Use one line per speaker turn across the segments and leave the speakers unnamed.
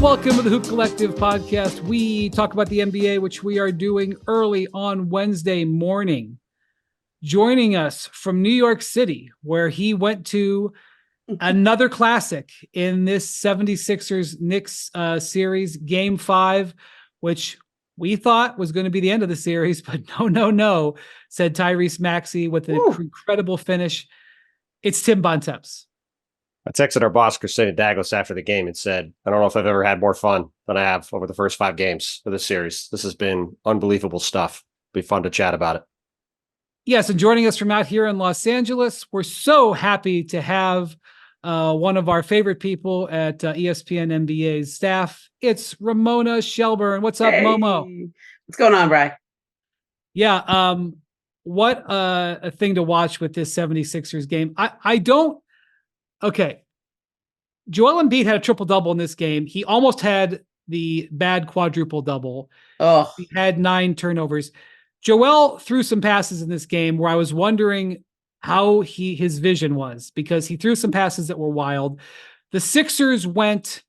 Welcome to the Hoop Collective podcast. We talk about the NBA, which we are doing early on Wednesday morning. Joining us from New York City, where he went to another classic in this 76ers Knicks series, Game 5, which we thought was going to be the end of the series, but no, said Tyrese Maxey with an incredible finish. It's Tim Bontemps.
I texted our boss, Christina Douglas, after the game and said, I don't know if I've ever had more fun than I have over the first 5 games of this series. This has been unbelievable stuff. Be fun to chat about it.
Yes, and joining us from out here in Los Angeles, we're so happy to have one of our favorite people at ESPN NBA's staff. It's Ramona Shelburne. What's up, Momo?
What's going on, Bri?
Yeah, what a thing to watch with this 76ers game. Okay. Joel Embiid had a triple-double in this game. He almost had the bad quadruple-double.
Oh,
He had 9 turnovers. Joel threw some passes in this game where I was wondering how his vision was, because he threw some passes that were wild. The Sixers went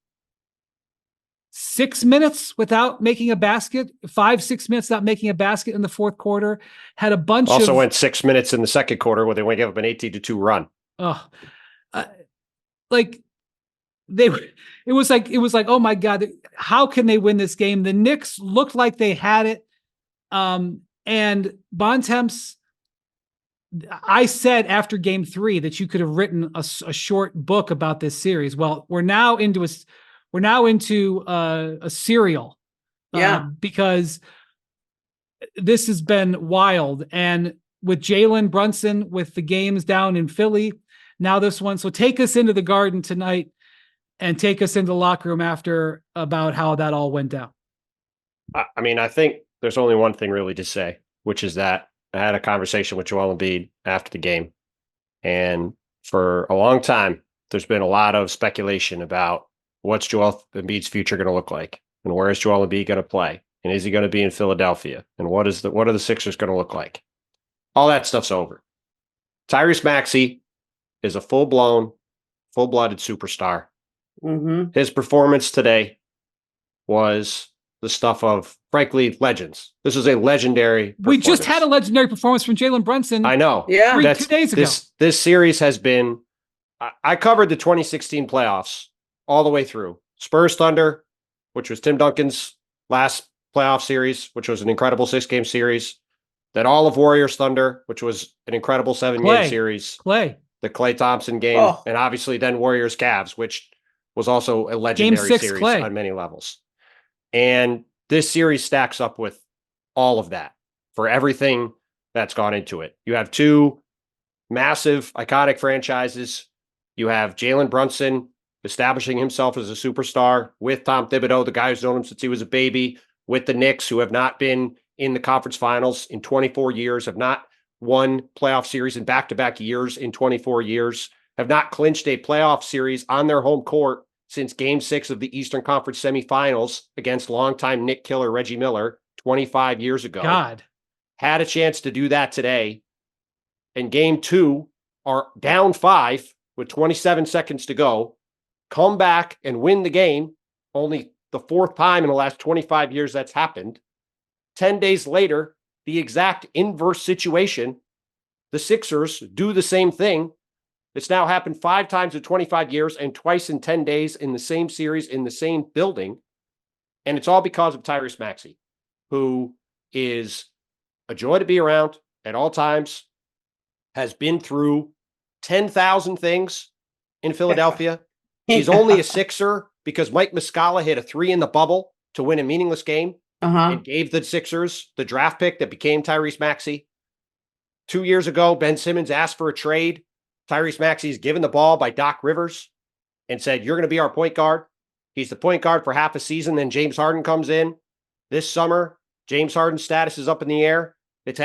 6 minutes without making a basket, 5-6 minutes without making a basket in the fourth quarter. Had a bunch
also went 6 minutes in the second quarter where they went give up an 18-2 run.
It was like, oh my God, how can they win this game? The Knicks looked like they had it. And Bontemps, I said after game 3 that you could have written a short book about this series. Well, we're now into a serial. Because this has been wild. And with Jalen Brunson, with the games down in Philly, now this one. So take us into the Garden tonight and take us into the locker room after about how that all went down.
I mean, I think there's only one thing really to say, which is that I had a conversation with Joel Embiid after the game. And for a long time, there's been a lot of speculation about what's Joel Embiid's future going to look like, and where is Joel Embiid going to play, and is he going to be in Philadelphia, and what are the Sixers going to look like? All that stuff's over. Tyrese Maxey is a full-blooded superstar.
Mm-hmm.
His performance today was the stuff of, frankly, legends. This is a legendary performance.
We just had a legendary performance from Jalen Brunson.
I know.
Yeah.
2 days ago.
This series has been, I covered the 2016 playoffs all the way through. Spurs Thunder, which was Tim Duncan's last playoff series, which was an incredible 6-game series. Then all of Warriors Thunder, which was an incredible 7-game series. The Klay Thompson game. And obviously then Warriors Cavs, which was also a legendary series on many levels. And this series stacks up with all of that for everything that's gone into it. You have 2 massive, iconic franchises. You have Jalen Brunson establishing himself as a superstar with Tom Thibodeau, the guy who's known him since he was a baby, with the Knicks, who have not been in the conference finals in 24 years, have not won playoff series in back-to-back years in 24 years, have not clinched a playoff series on their home court since Game 6 of the Eastern Conference semifinals against longtime Knick killer Reggie Miller 25 years ago.
God.
Had a chance to do that today. And Game 2 are down 5 with 27 seconds to go, come back and win the game. Only the 4th time in the last 25 years that's happened. 10 days later, the exact inverse situation. The Sixers do the same thing. It's now happened 5 times in 25 years and twice in 10 days in the same series, in the same building. And it's all because of Tyrese Maxey, who is a joy to be around at all times, has been through 10,000 things in Philadelphia. He's only a Sixer because Mike Muscala hit a 3 in the bubble to win a meaningless game and gave the Sixers the draft pick that became Tyrese Maxey. 2 years ago, Ben Simmons asked for a trade. Tyrese Maxey is given the ball by Doc Rivers and said, you're going to be our point guard. He's the point guard for half a season. Then James Harden comes in this summer. James Harden's status is up in the air. It's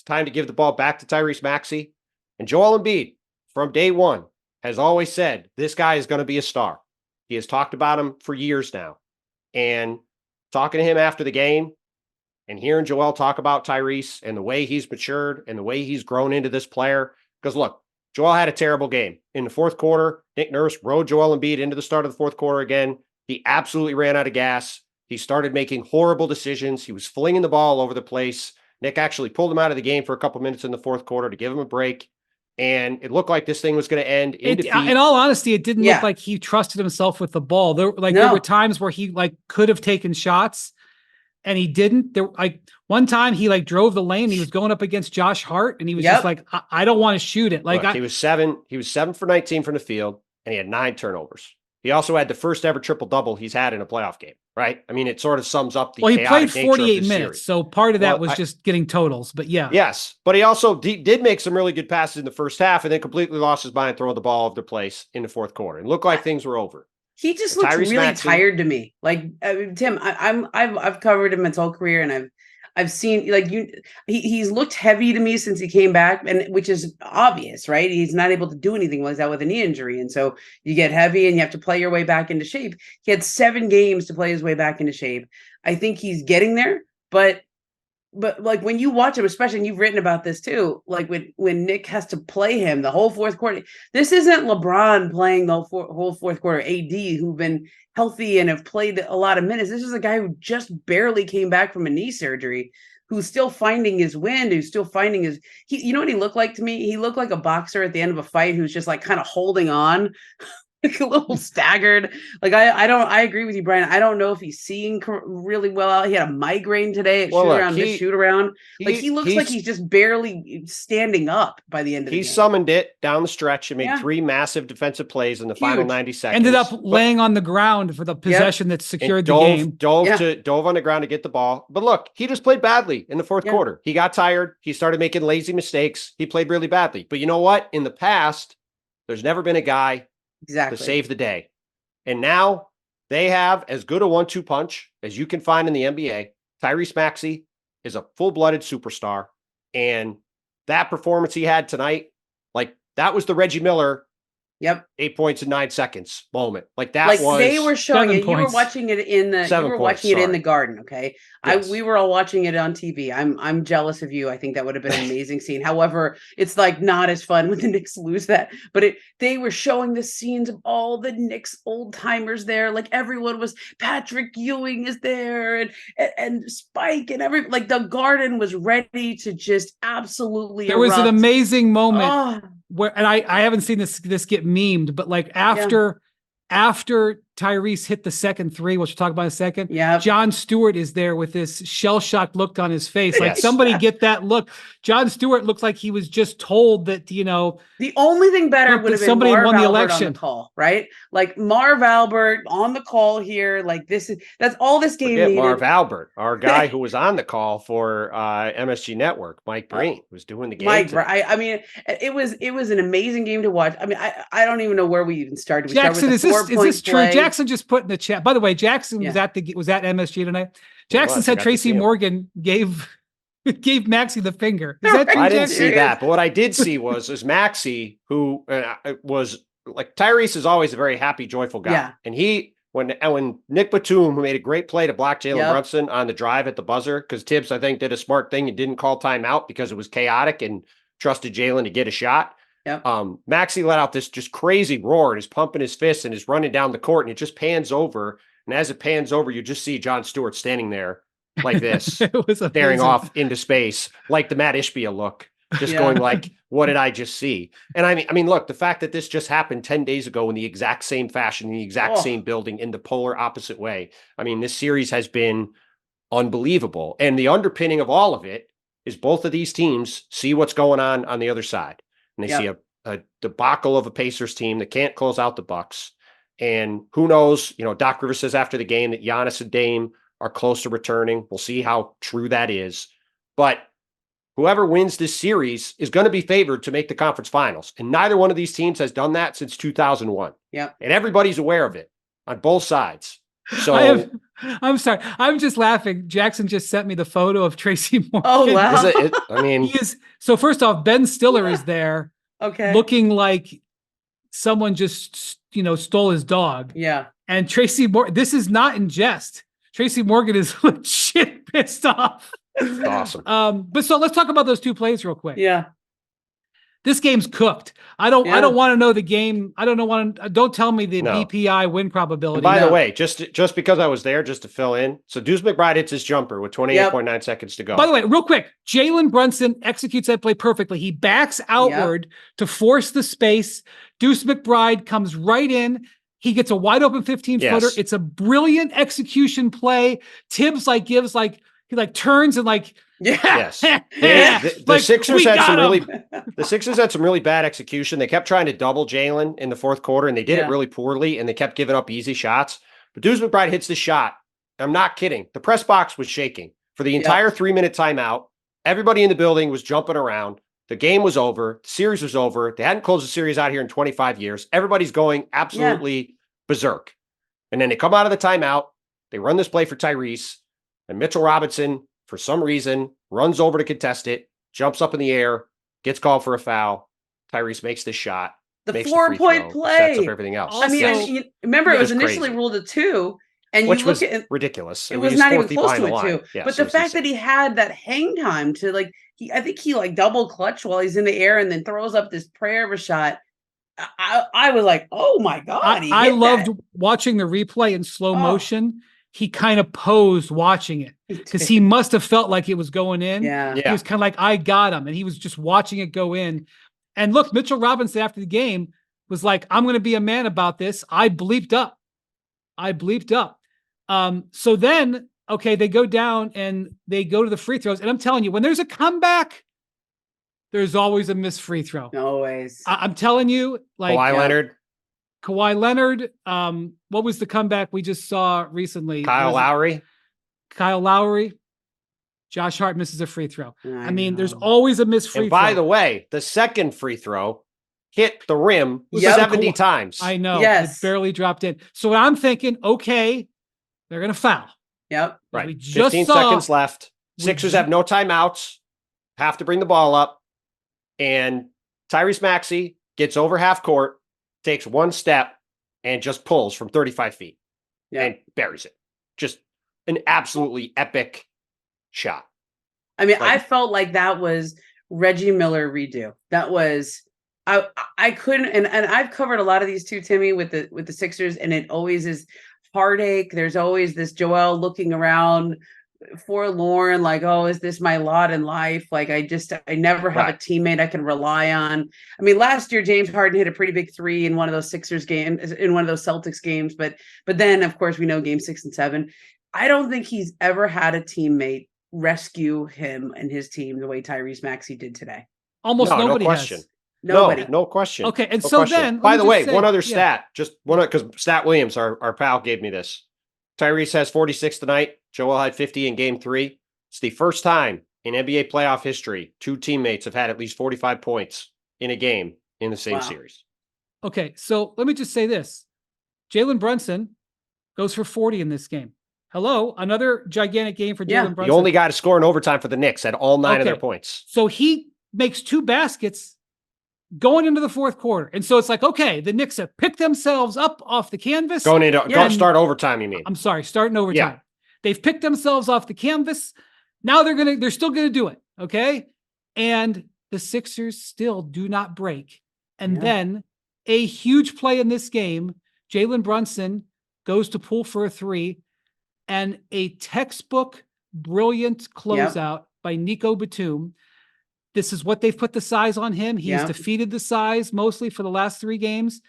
time to give the ball back to Tyrese Maxey. And Joel Embiid, from day one, has always said, this guy is going to be a star. He has talked about him for years now. And talking to him after the game and hearing Joel talk about Tyrese and the way he's matured and the way he's grown into this player. Because look, Joel had a terrible game. In the fourth quarter, Nick Nurse rode Joel Embiid into the start of the fourth quarter again. He absolutely ran out of gas. He started making horrible decisions. He was flinging the ball all over the place. Nick actually pulled him out of the game for a couple minutes in the fourth quarter to give him a break. And it looked like this thing was going to end in defeat.
In all honesty, it didn't look like he trusted himself with the ball. There were times where he could have taken shots and he didn't. There one time he drove the lane. He was going up against Josh Hart and he was just like, I don't want to shoot it.
He was 7 for 19 from the field and he had 9 turnovers. He also had the first ever triple-double he's had in a playoff game, right? I mean, it sort of sums up the
he played 48 minutes, so part of that was just getting totals, but yeah.
Yes, but he also did make some really good passes in the first half and then completely lost his mind throwing the ball over the place in the fourth quarter. It looked like things were over.
He just looks really Maxey, tired to me. Tim, I've covered him his whole career, and I've seen he's looked heavy to me since he came back, and which is obvious, right? He's not able to do anything like that with a knee injury, and so you get heavy and you have to play your way back into shape. He had 7 games to play his way back into shape. I think he's getting there, but when you watch him, especially, and you've written about this too, when Nick has to play him the whole fourth quarter, this isn't LeBron playing the whole fourth quarter. AD, who've been healthy and have played a lot of minutes. This is a guy who just barely came back from a knee surgery, who's still finding his wind, who's still finding his. You know what he looked like to me? He looked like a boxer at the end of a fight who's just kind of holding on. A little staggered. I agree with you, Brian. I don't know if he's seeing really well. He had a migraine today at shoot around. He looks like he's just barely standing up by the end of the game.
He summoned it down the stretch and made 3 massive defensive plays in the final 90 seconds.
Ended up laying on the ground for the possession that secured the game.
Dove on the ground to get the ball. But look, he just played badly in the fourth quarter. He got tired. He started making lazy mistakes. He played really badly. But you know what? In the past, there's never been a guy to save the day. And now they have as good a 1-2 punch as you can find in the NBA. Tyrese Maxey is a full-blooded superstar. And that performance he had tonight, that was the Reggie Miller 8 points in 9 seconds moment.
They were showing it. You were watching it in the Garden. Okay.
Yes.
We were all watching it on TV. I'm jealous of you. I think that would have been an amazing scene. However, it's not as fun when the Knicks lose that, but they were showing the scenes of all the Knicks old timers there. Everyone was, Patrick Ewing is there and Spike and the Garden was ready to just absolutely
There was an amazing moment where, and I haven't seen this get memed, but after Tyrese hit the second 3, which we'll talk about in a second, John Stewart is there with this shell-shocked look on his face. Somebody get that look. John Stewart looked like he was just told that,
the only thing better would have been somebody Marv
won the
Albert
election
on the call, right? Marv Albert on the call here. That's all this game needed.
Marv Albert, our guy who was on the call for MSG Network, Mike Breen, was doing the game.
It was an amazing game to watch. I don't even know where we even started.
Jackson, is this true? Jackson just put in the chat. By the way, Jackson was at MSG tonight. Jackson said Tracy Morgan gave Maxey the finger. Is that true,
I didn't see that, but what I did see was Maxey, who was Tyrese is always a very happy, joyful guy, and when Nick Batum, who made a great play to block Jalen Brunson on the drive at the buzzer, because Tibbs I think did a smart thing and didn't call timeout because it was chaotic and trusted Jalen to get a shot. Maxey let out this just crazy roar and is pumping his fists and is running down the court, and it just pans over. And as it pans over, you just see John Stewart standing there like this, staring off into space, like the Matt Ishbia look, just going what did I just see? And I mean, look, the fact that this just happened 10 days ago in the exact same fashion, in the exact same building, in the polar opposite way. I mean, this series has been unbelievable. And the underpinning of all of it is both of these teams see what's going on the other side. And they see a debacle of a Pacers team that can't close out the Bucks. And who knows, Doc Rivers says after the game that Giannis and Dame are close to returning. We'll see how true that is. But whoever wins this series is going to be favored to make the conference finals. And neither one of these teams has done that since 2001. And everybody's aware of it on both sides. So
I'm sorry. I'm just laughing. Jackson just sent me the photo of Tracy Morgan.
Oh, wow.
He is. So first off, Ben Stiller is there.
Okay.
Looking like someone just, stole his dog.
Yeah.
And Tracy Morgan, this is not in jest. Tracy Morgan is legit pissed off.
Awesome.
But so let's talk about those 2 plays real quick.
Yeah.
This game's cooked. I don't want to know the game. Don't tell me the BPI win probability.
And by the way, just because I was there, just to fill in. So Deuce McBride hits his jumper with 28.9 seconds to go.
By the way, real quick, Jalen Brunson executes that play perfectly. He backs outward to force the space. Deuce McBride comes right in. He gets a wide open 15-footer. It's a brilliant execution play. Tibbs gives he turns and
the Sixers had some really bad execution. They kept trying to double Jalen in the fourth quarter, and they did it really poorly, and they kept giving up easy shots. But Deuce McBride hits the shot. I'm not kidding. The press box was shaking for the entire 3-minute timeout. Everybody in the building was jumping around. The game was over. The series was over. They hadn't closed the series out here in 25 years. Everybody's going absolutely berserk. And then they come out of the timeout. They run this play for Tyrese, and Mitchell Robinson, for some reason, runs over to contest it, jumps up in the air, gets called for a foul. Tyrese makes this shot.
The 4-point play.
Sets up everything else.
I mean, remember, it was initially ruled a 2. And
which was ridiculous.
It was not even close to a 2. Yeah, but the fact that he had that hang time to I think he double clutch while he's in the air and then throws up this prayer of a shot. I was like, oh my God.
I loved watching the replay in slow motion. He kind of posed watching it because he must have felt like it was going in.
Yeah.
He was kind of like, I got him. And he was just watching it go in. And look, Mitchell Robinson after the game was like, I'm going to be a man about this. I bleeped up. So then, they go down and they go to the free throws. And I'm telling you, when there's a comeback, there's always a missed free throw.
Always.
I'm telling you,
Kawhi Leonard.
What was the comeback we just saw recently?
Kyle Lowry.
Josh Hart misses a free throw. I mean, there's always a missed free throw.
By the way, the second free throw hit the rim 70 times.
I know. Yes. It barely dropped in. So I'm thinking, they're going to foul.
Yep.
Right. 15 seconds left. Sixers have no timeouts. Have to bring the ball up. And Tyrese Maxey gets over half court, takes one step, and just pulls from 35 feet and buries it. Just an absolutely epic shot.
I mean, I felt like that was Reggie Miller redo. That was I couldn't, and I've covered a lot of these too, Timmy, with the Sixers, and it always is heartache. There's always this Joel looking around forlorn, like, oh, is this my lot in life? Like, I never have a teammate I can rely on. I mean, last year James Harden hit a pretty big 3 in one of those Sixers games, in one of those Celtics games, but then of course we know game 6 and 7. I don't think he's ever had a teammate rescue him and his team the way Tyrese Maxey did today.
Almost nobody
no question.
Has.
Nobody.
No question.
Okay, and
no
so
question.
then,
by the way, one other stat, just one, because Stat Williams, our pal, gave me this. Tyrese has 46 tonight. Joel had 50 in game 3. It's the first time in NBA playoff history 2 teammates have had at least 45 points in a game in the same series.
Okay, so let me just say this. Jalen Brunson goes for 40 in this game. Hello, another gigantic game for Jalen Brunson.
The only guy to score in overtime for the Knicks had all 9 of their points.
So he makes 2 baskets going into the fourth quarter. And so it's like, okay, the Knicks have picked themselves up off the canvas.
Start overtime, you mean?
I'm sorry, starting overtime. Yeah. They've picked themselves off the canvas. Now they're still going to do it. Okay. And the Sixers still do not break. And then a huge play in this game, Jalen Brunson goes to pull for a 3, and a textbook brilliant closeout by Nico Batum. This is what they've put the size on him. He has defeated the size mostly for the last 3 games.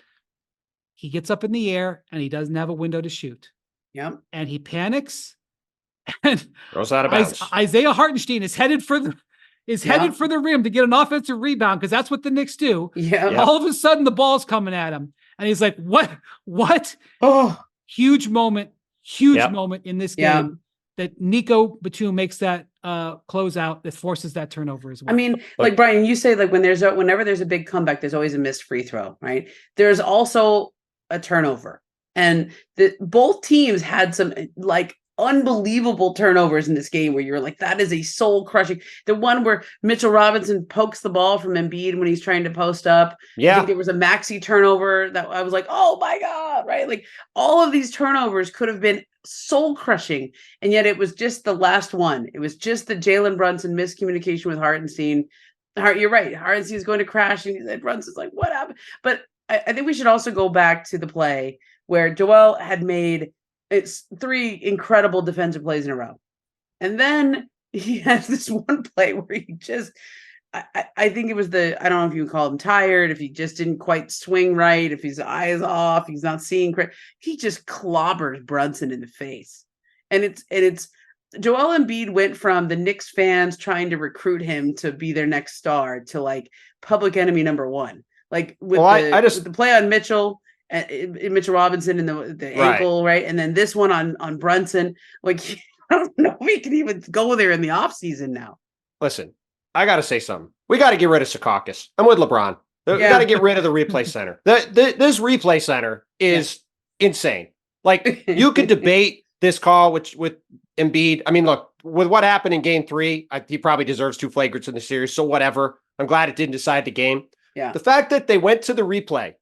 He gets up in the air and he doesn't have a window to shoot.
Yep.
And he panics and
goes out of bounds.
Isaiah Hartenstein is headed for the rim to get an offensive rebound, because that's what the Knicks do.
Yeah.
All of a sudden the ball's coming at him. And he's like, what?
Oh,
huge moment in this game that Nico Batum makes that closeout that forces that turnover as well.
I mean, like Brian, you say, like, whenever there's a big comeback, there's always a missed free throw, right? There's also a turnover, and both teams had some like unbelievable turnovers in this game where you're like, that is a soul crushing. The one where Mitchell Robinson pokes the ball from Embiid when he's trying to post up. I think there was a Maxey turnover that I was like, oh my God, right? Like, all of these turnovers could have been soul crushing, and yet it was just the last one. It was just the Jalen Brunson miscommunication with Hartenstein You're right. Hardenstein is going to crash, and Brunson's like, what happened? But I think we should also go back to the play where Joel had made 3 incredible defensive plays in a row. And then he has this one play where he just, I think it was I don't know if you would call him tired, if he just didn't quite swing right, if his eyes off, he's not seeing correct. He just clobbers Brunson in the face. And it's Joel Embiid went from the Knicks fans trying to recruit him to be their next star to like public enemy number 1. Like with with the play on Mitchell and Mitchell Robinson and the ankle, right? And then this one on Brunson. Like, I don't know if he can even go there in the offseason now.
Listen, I got to say something. We got to get rid of Secaucus. I'm with LeBron. We got to get rid of the replay center. This replay center is insane. Like, you could debate this call with Embiid. I mean, look, with what happened in game 3, he probably deserves 2 flagrants in the series. So whatever. I'm glad it didn't decide the game.
Yeah.
The fact that they went to the replay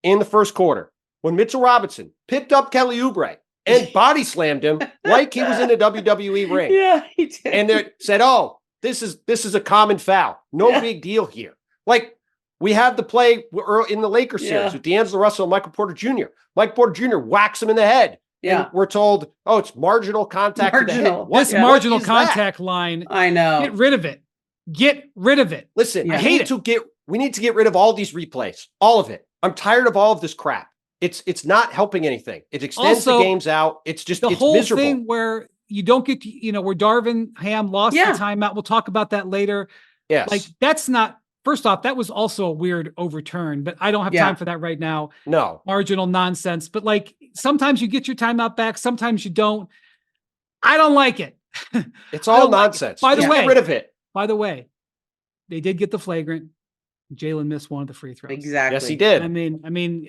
in the first quarter when Mitchell Robinson picked up Kelly Oubre and body slammed him like he was in a WWE ring.
Yeah, he did.
And they said, "Oh, this is a common foul. No big deal here." Like, we have the play in the Lakers series with D'Angelo Russell and Michael Porter Jr. Mike Porter Jr. whacks him in the head.
Yeah.
And we're told, "Oh, it's marginal contact to the head."
This marginal contact line.
I know.
Get rid of it. Get rid of it.
Listen, we need to get rid of all these replays. All of it. I'm tired of all of this crap. It's not helping anything. It extends the games out. It's just
the whole
miserable.
Thing where you don't get, where Darvin Ham lost the timeout. We'll talk about that later.
Yes.
Like, that's not, first off, that was also a weird overturn, but I don't have time for that right now.
No.
Marginal nonsense. But like, sometimes you get your timeout back. Sometimes you don't. I don't like it.
It's all nonsense.
By the way,
get rid of it.
By the way, they did get the flagrant. Jalen missed one of the free throws.
Exactly.
Yes, he did.
I mean,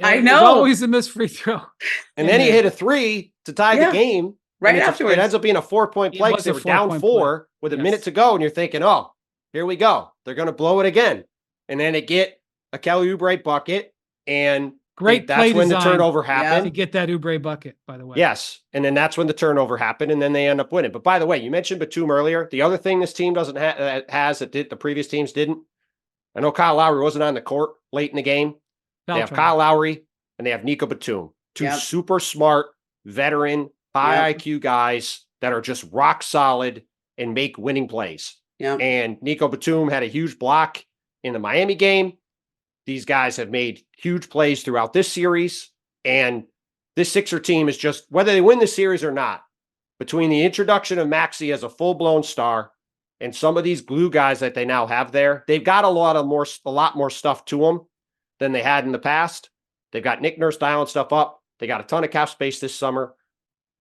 I know.
There's always a missed free throw.
And then he hit a 3 to tie the game.
Right afterwards.
It ends up being a 4-point play because they were down 4 with a minute to go. And you're thinking, oh, here we go. They're going to blow it again. And then they get a Kelly Oubre bucket. And that's when the turnover happened.
To get that Oubre bucket, by the way.
Yes. And then that's when the turnover happened. And then they end up winning. But by the way, you mentioned Batum earlier. The other thing this team doesn't has that the previous teams didn't. I know Kyle Lowry wasn't on the court late in the game. They have Kyle Lowry and they have Nico Batum. 2 super smart, veteran, high IQ guys that are just rock solid and make winning plays.
Yeah.
And Nico Batum had a huge block in the Miami game. These guys have made huge plays throughout this series. And this Sixer team is just, whether they win the series or not, between the introduction of Maxey as a full-blown star and some of these glue guys that they now have there, they've got a lot more stuff to them than they had in the past. They've got Nick Nurse dialing stuff up. They got a ton of cap space this summer.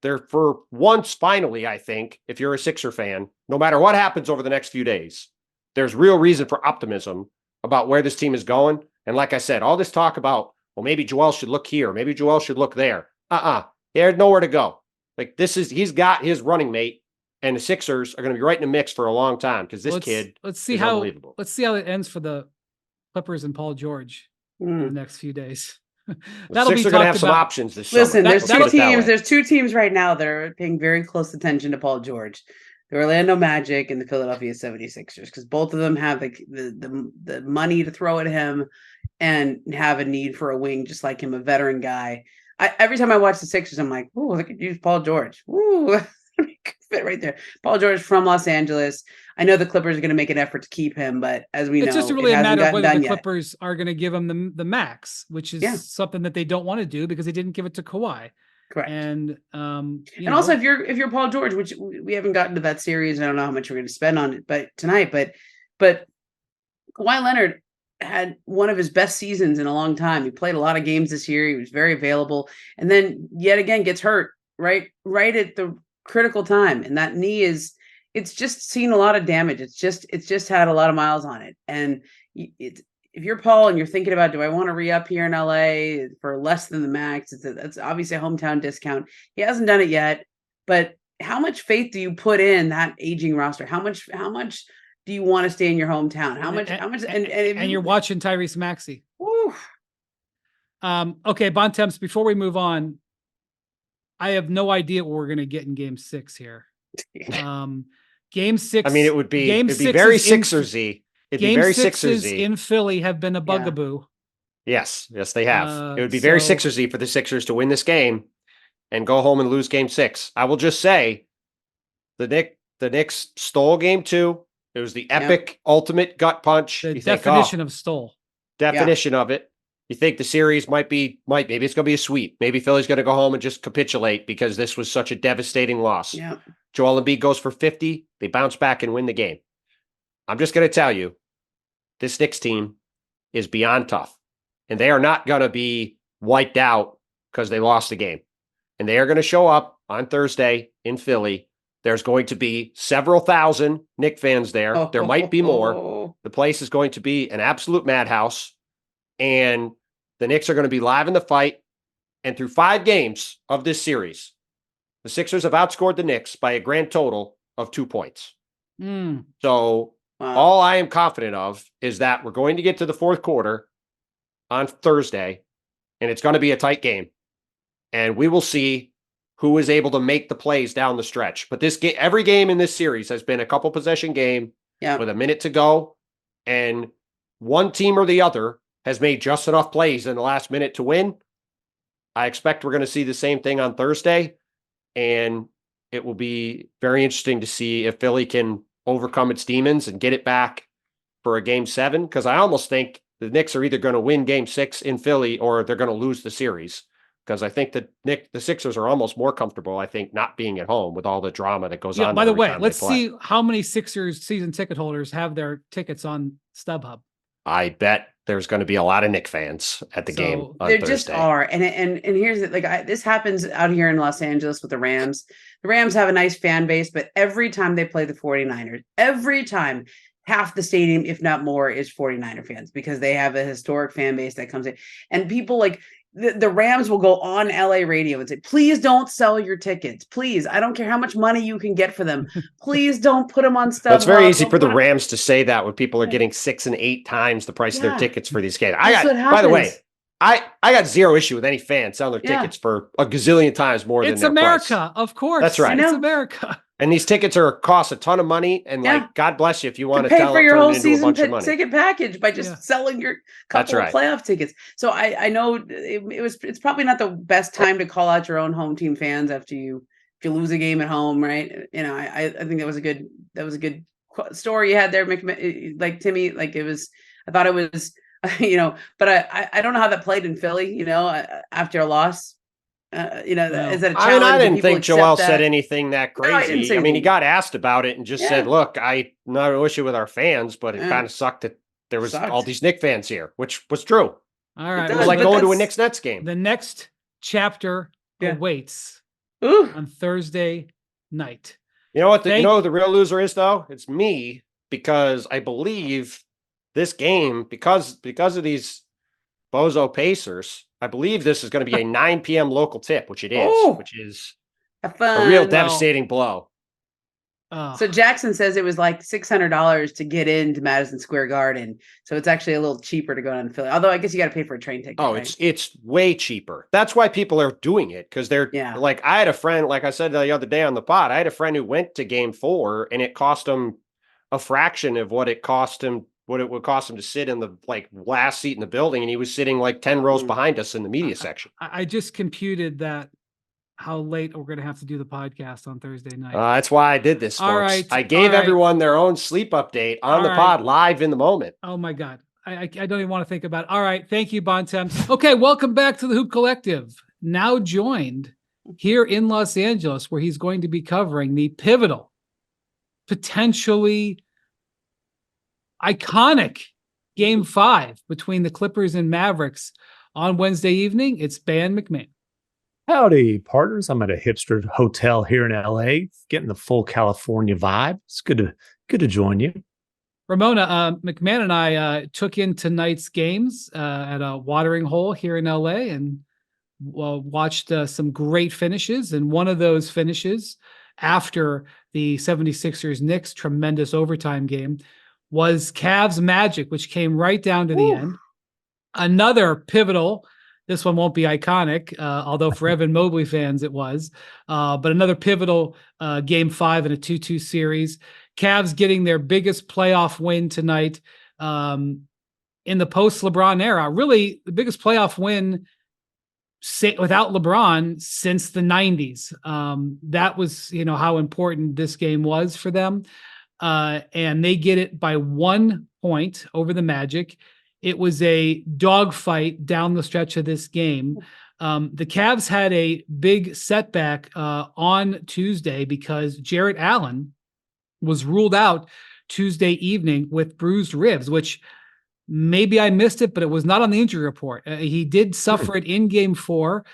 They're, for once, finally, I think, if you're a Sixer fan, no matter what happens over the next few days, there's real reason for optimism about where this team is going. And like I said, all this talk about, well, maybe Joel should look here, maybe Joel should look there. He had nowhere to go. Like, he's got his running mate. And the Sixers are going to be right in the mix for a long time because this kid is unbelievable.
Let's see how it ends for the Clippers and Paul George in the next few days.
The Sixers are going to have some options this summer.
Listen, there's 2 teams right now that are paying very close attention to Paul George. The Orlando Magic and the Philadelphia 76ers, because both of them have the money to throw at him and have a need for a wing just like him, a veteran guy. Every time I watch the Sixers, I'm like, ooh, they could use Paul George. Ooh. Fit right there. Paul George from Los Angeles. I know the Clippers are going to make an effort to keep him, but as we know,
it's just really a matter of whether the Clippers are going to give him the max, which is something that they don't want to do because they didn't give it to Kawhi.
Correct.
And
also, if you're Paul George, which we haven't gotten to that series, I don't know how much we're going to spend on it, but tonight, but Kawhi Leonard had one of his best seasons in a long time. He played a lot of games this year. He was very available, and then yet again gets hurt right at the critical time, and that knee it's just seen a lot of damage. It's just had a lot of miles on it. And if you're Paul and you're thinking about, do I want to re-up here in LA for less than the max? It's obviously a hometown discount. He hasn't done it yet, but how much faith do you put in that aging roster? How much do you want to stay in your hometown? How much and
you're watching Tyrese Maxey.
Woo.
Okay, Bontemps, before we move on, I have no idea what we're going to get in Game 6 here. Game 6.
I mean, it'd be very Sixers-y It'd
Game
be very
sixes
Sixersy
in Philly have been a bugaboo.
Yes, they have. It would be very Sixersy for the Sixers to win this game and go home and lose game 6. I will just say the Knicks stole game 2. It was the epic ultimate gut punch.
The definition of stole.
Definition of it. You think the series maybe it's going to be a sweep. Maybe Philly's going to go home and just capitulate because this was such a devastating loss.
Yeah.
Joel Embiid goes for 50. They bounce back and win the game. I'm just going to tell you, this Knicks team is beyond tough. And they are not going to be wiped out because they lost the game. And they are going to show up on Thursday in Philly. There's going to be several thousand Knicks fans there. There might be more. The place is going to be an absolute madhouse. And the Knicks are going to be live in the fight. And through 5 games of this series, the Sixers have outscored the Knicks by a grand total of 2 points. So all I am confident of is that we're going to get to the fourth quarter on Thursday, and it's going to be a tight game. And we will see who is able to make the plays down the stretch. But every game in this series has been a couple possession game with a minute to go. And one team or the other has made just enough plays in the last minute to win. I expect we're going to see the same thing on Thursday. And it will be very interesting to see if Philly can overcome its demons and get it back for a game 7. Because I almost think the Knicks are either going to win game 6 in Philly or they're going to lose the series. Because I think the Sixers are almost more comfortable, I think, not being at home with all the drama that goes on.
By the way, let's see how many Sixers season ticket holders have their tickets on StubHub.
I bet there's going to be a lot of Knicks fans at the game on
there
Thursday.
Just are. And here's it. This happens out here in Los Angeles with the Rams. The Rams have a nice fan base, but every time they play the 49ers, every time, half the stadium, if not more, is 49er fans because they have a historic fan base that comes in. And people like the Rams will go on LA radio and say, please don't sell your tickets. Please. I don't care how much money you can get for them. Please don't put them on stuff.
It's very easy for the Rams to say that when people are getting 6 and 8 times the price of their tickets for these games. By the way, I got zero issue with any fan selling their tickets for a gazillion times more than their
America,
price.
Of course.
That's right.
It's America.
And these tickets cost a ton of money. And God bless you if you want to
pay for your whole season
ticket
package by just selling your couple of playoff tickets. So I know it's probably not the best time to call out your own home team fans after if you lose a game at home, right? You know, I think that was a good story you had there, like Timmy. Like I thought it was, but I don't know how that played in Philly. After a loss. Is that a challenge?
I didn't think Joel said anything that crazy.
No,
he got asked about it and just said, look, I not an issue with our fans, but it kind of sucked that there was all these Knicks fans here, which was true.
All right.
It was like going to a Knicks-Nets game.
The next chapter awaits on Thursday night.
You know what? You know who the real loser is, though? It's me, because I believe this game, because of these bozo Pacers, I believe this is going to be a 9 p.m. local tip, which it is, which is a real devastating blow.
So Jackson says it was like $600 to get into Madison Square Garden. So it's actually a little cheaper to go down to Philly. Although I guess you got to pay for a train ticket.
Oh, right? It's way cheaper. That's why people are doing it. Because they're like, I had a friend, like I said the other day on the pod, I had a friend who went to game 4 and it cost him a fraction of what it would cost him to sit in the last seat in the building, and he was sitting 10 rows behind us in the media section.
I just computed that how late we're going to have to do the podcast on Thursday night.
That's why I did this, folks.
All right.
I gave everyone their own sleep update on the pod live in the moment.
Oh my God. I don't even want to think about it. All right. Thank you, Bontemps. Okay. Welcome back to the Hoop Collective. Now joined here in Los Angeles, where he's going to be covering the pivotal, potentially iconic Game 5 between the Clippers and Mavericks on Wednesday evening. It's Ben MacMahon.
Howdy, partners. I'm at a hipster hotel here in LA, getting the full California vibe. It's good to join you.
Ramona, MacMahon and I took in tonight's games at a watering hole here in LA and watched some great finishes. And one of those finishes after the 76ers Knicks tremendous overtime game was Cavs Magic, which came right down to the end. Another pivotal, this one won't be iconic, although for Evan Mobley fans it was, but another pivotal Game 5 in a 2-2 series. Cavs getting their biggest playoff win tonight in the post-LeBron era. Really, the biggest playoff win without LeBron since the 90s. That was, how important this game was for them. And they get it by 1 point over the Magic. It was a dogfight down the stretch of this game. The Cavs had a big setback on Tuesday because Jarrett Allen was ruled out Tuesday evening with bruised ribs, which maybe I missed it, but it was not on the injury report. He did suffer it in game 4.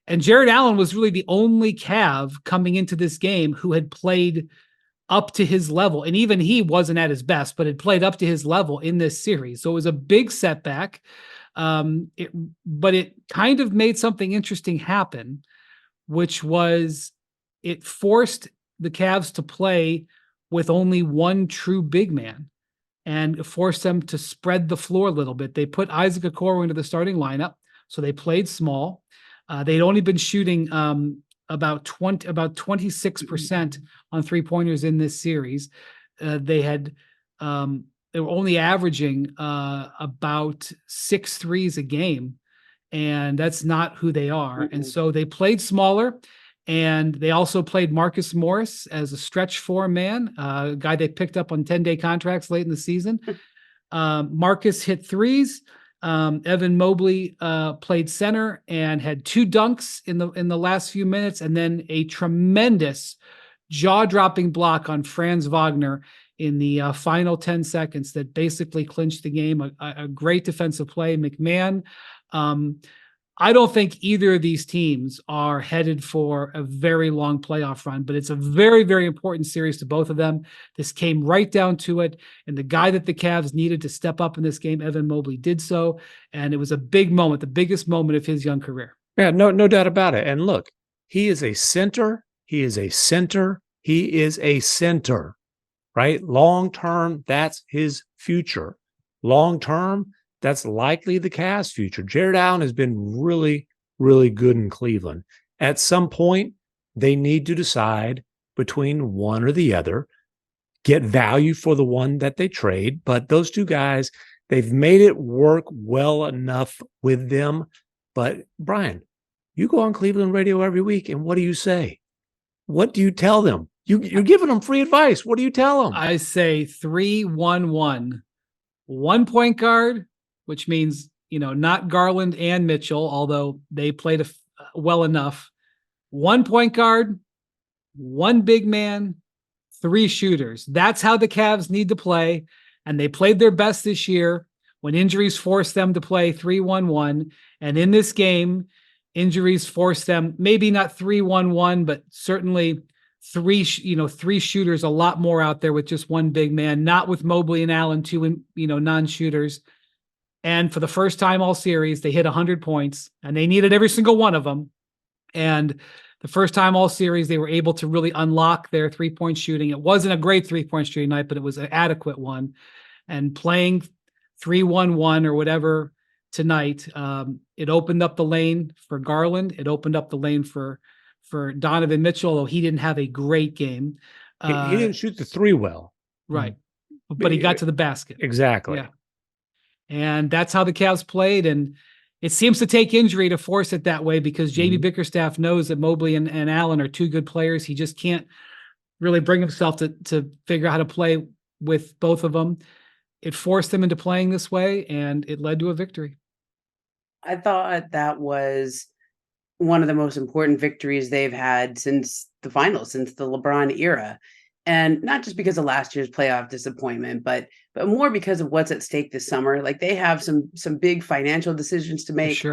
And Jarrett Allen was really the only Cav coming into this game who had played up to his level. And even he wasn't at his best, but had played up to his level in this series. So it was a big setback. But it kind of made something interesting happen, which was it forced the Cavs to play with only one true big man and forced them to spread the floor a little bit. They put Isaac Okoro into the starting lineup, so they played small. They'd only been shooting about 26% on 3-pointers in this series. They were only averaging about 6 threes a game, and that's not who they are. And so they played smaller, and they also played Marcus Morris as a stretch 4 man, a guy they picked up on 10-day contracts late in the season. Marcus hit threes. Evan Mobley played center and had 2 dunks in the last few minutes, and then a tremendous jaw-dropping block on Franz Wagner in the final 10 seconds that basically clinched the game. A great defensive play. MacMahon. I don't think either of these teams are headed for a very long playoff run, but it's a very, very important series to both of them. This came right down to it, and the guy that the Cavs needed to step up in this game, Evan Mobley, did so, and it was a big moment, the biggest moment of his young career.
Yeah, no doubt about it. And look, he is a center. He is a center. He is a center, right? Long term, that's his future. Long term, that's likely the Cavs' future. Jarrett Allen has been really, really good in Cleveland. At some point, they need to decide between one or the other, get value for the one that they trade. But those 2 guys, they've made it work well enough with them. But Brian, you go on Cleveland radio every week, and what do you say? What do you tell them? You're giving them free advice. What do you tell them?
I say 3-1-1. 1 point guard, which means, not Garland and Mitchell, although they played well enough. 1 point guard, 1 big man, 3 shooters. That's how the Cavs need to play, and they played their best this year when injuries forced them to play 3-1-1. And in this game, injuries forced them, maybe not 3-1-1, but certainly 3 shooters, a lot more out there with just 1 big man, not with Mobley and Allen, 2 non-shooters. And for the first time all series, they hit 100 points, and they needed every single one of them. And the first time all series, they were able to really unlock their 3-point shooting. It wasn't a great 3-point shooting night, but it was an adequate one. And playing 3-1-1 or whatever tonight, it opened up the lane for Garland. It opened up the lane for Donovan Mitchell, although he didn't have a great game.
He didn't shoot the 3 well.
Right. But he got to the basket.
Exactly.
Yeah. And that's how the Cavs played. And it seems to take injury to force it that way, because JB Bickerstaff knows that Mobley and Allen are 2 good players. He just can't really bring himself to figure out how to play with both of them. It forced them into playing this way, and it led to a victory.
I thought that was one of the most important victories they've had since the finals, since the LeBron era. And not just because of last year's playoff disappointment, but more because of what's at stake this summer. Like, they have some big financial decisions to make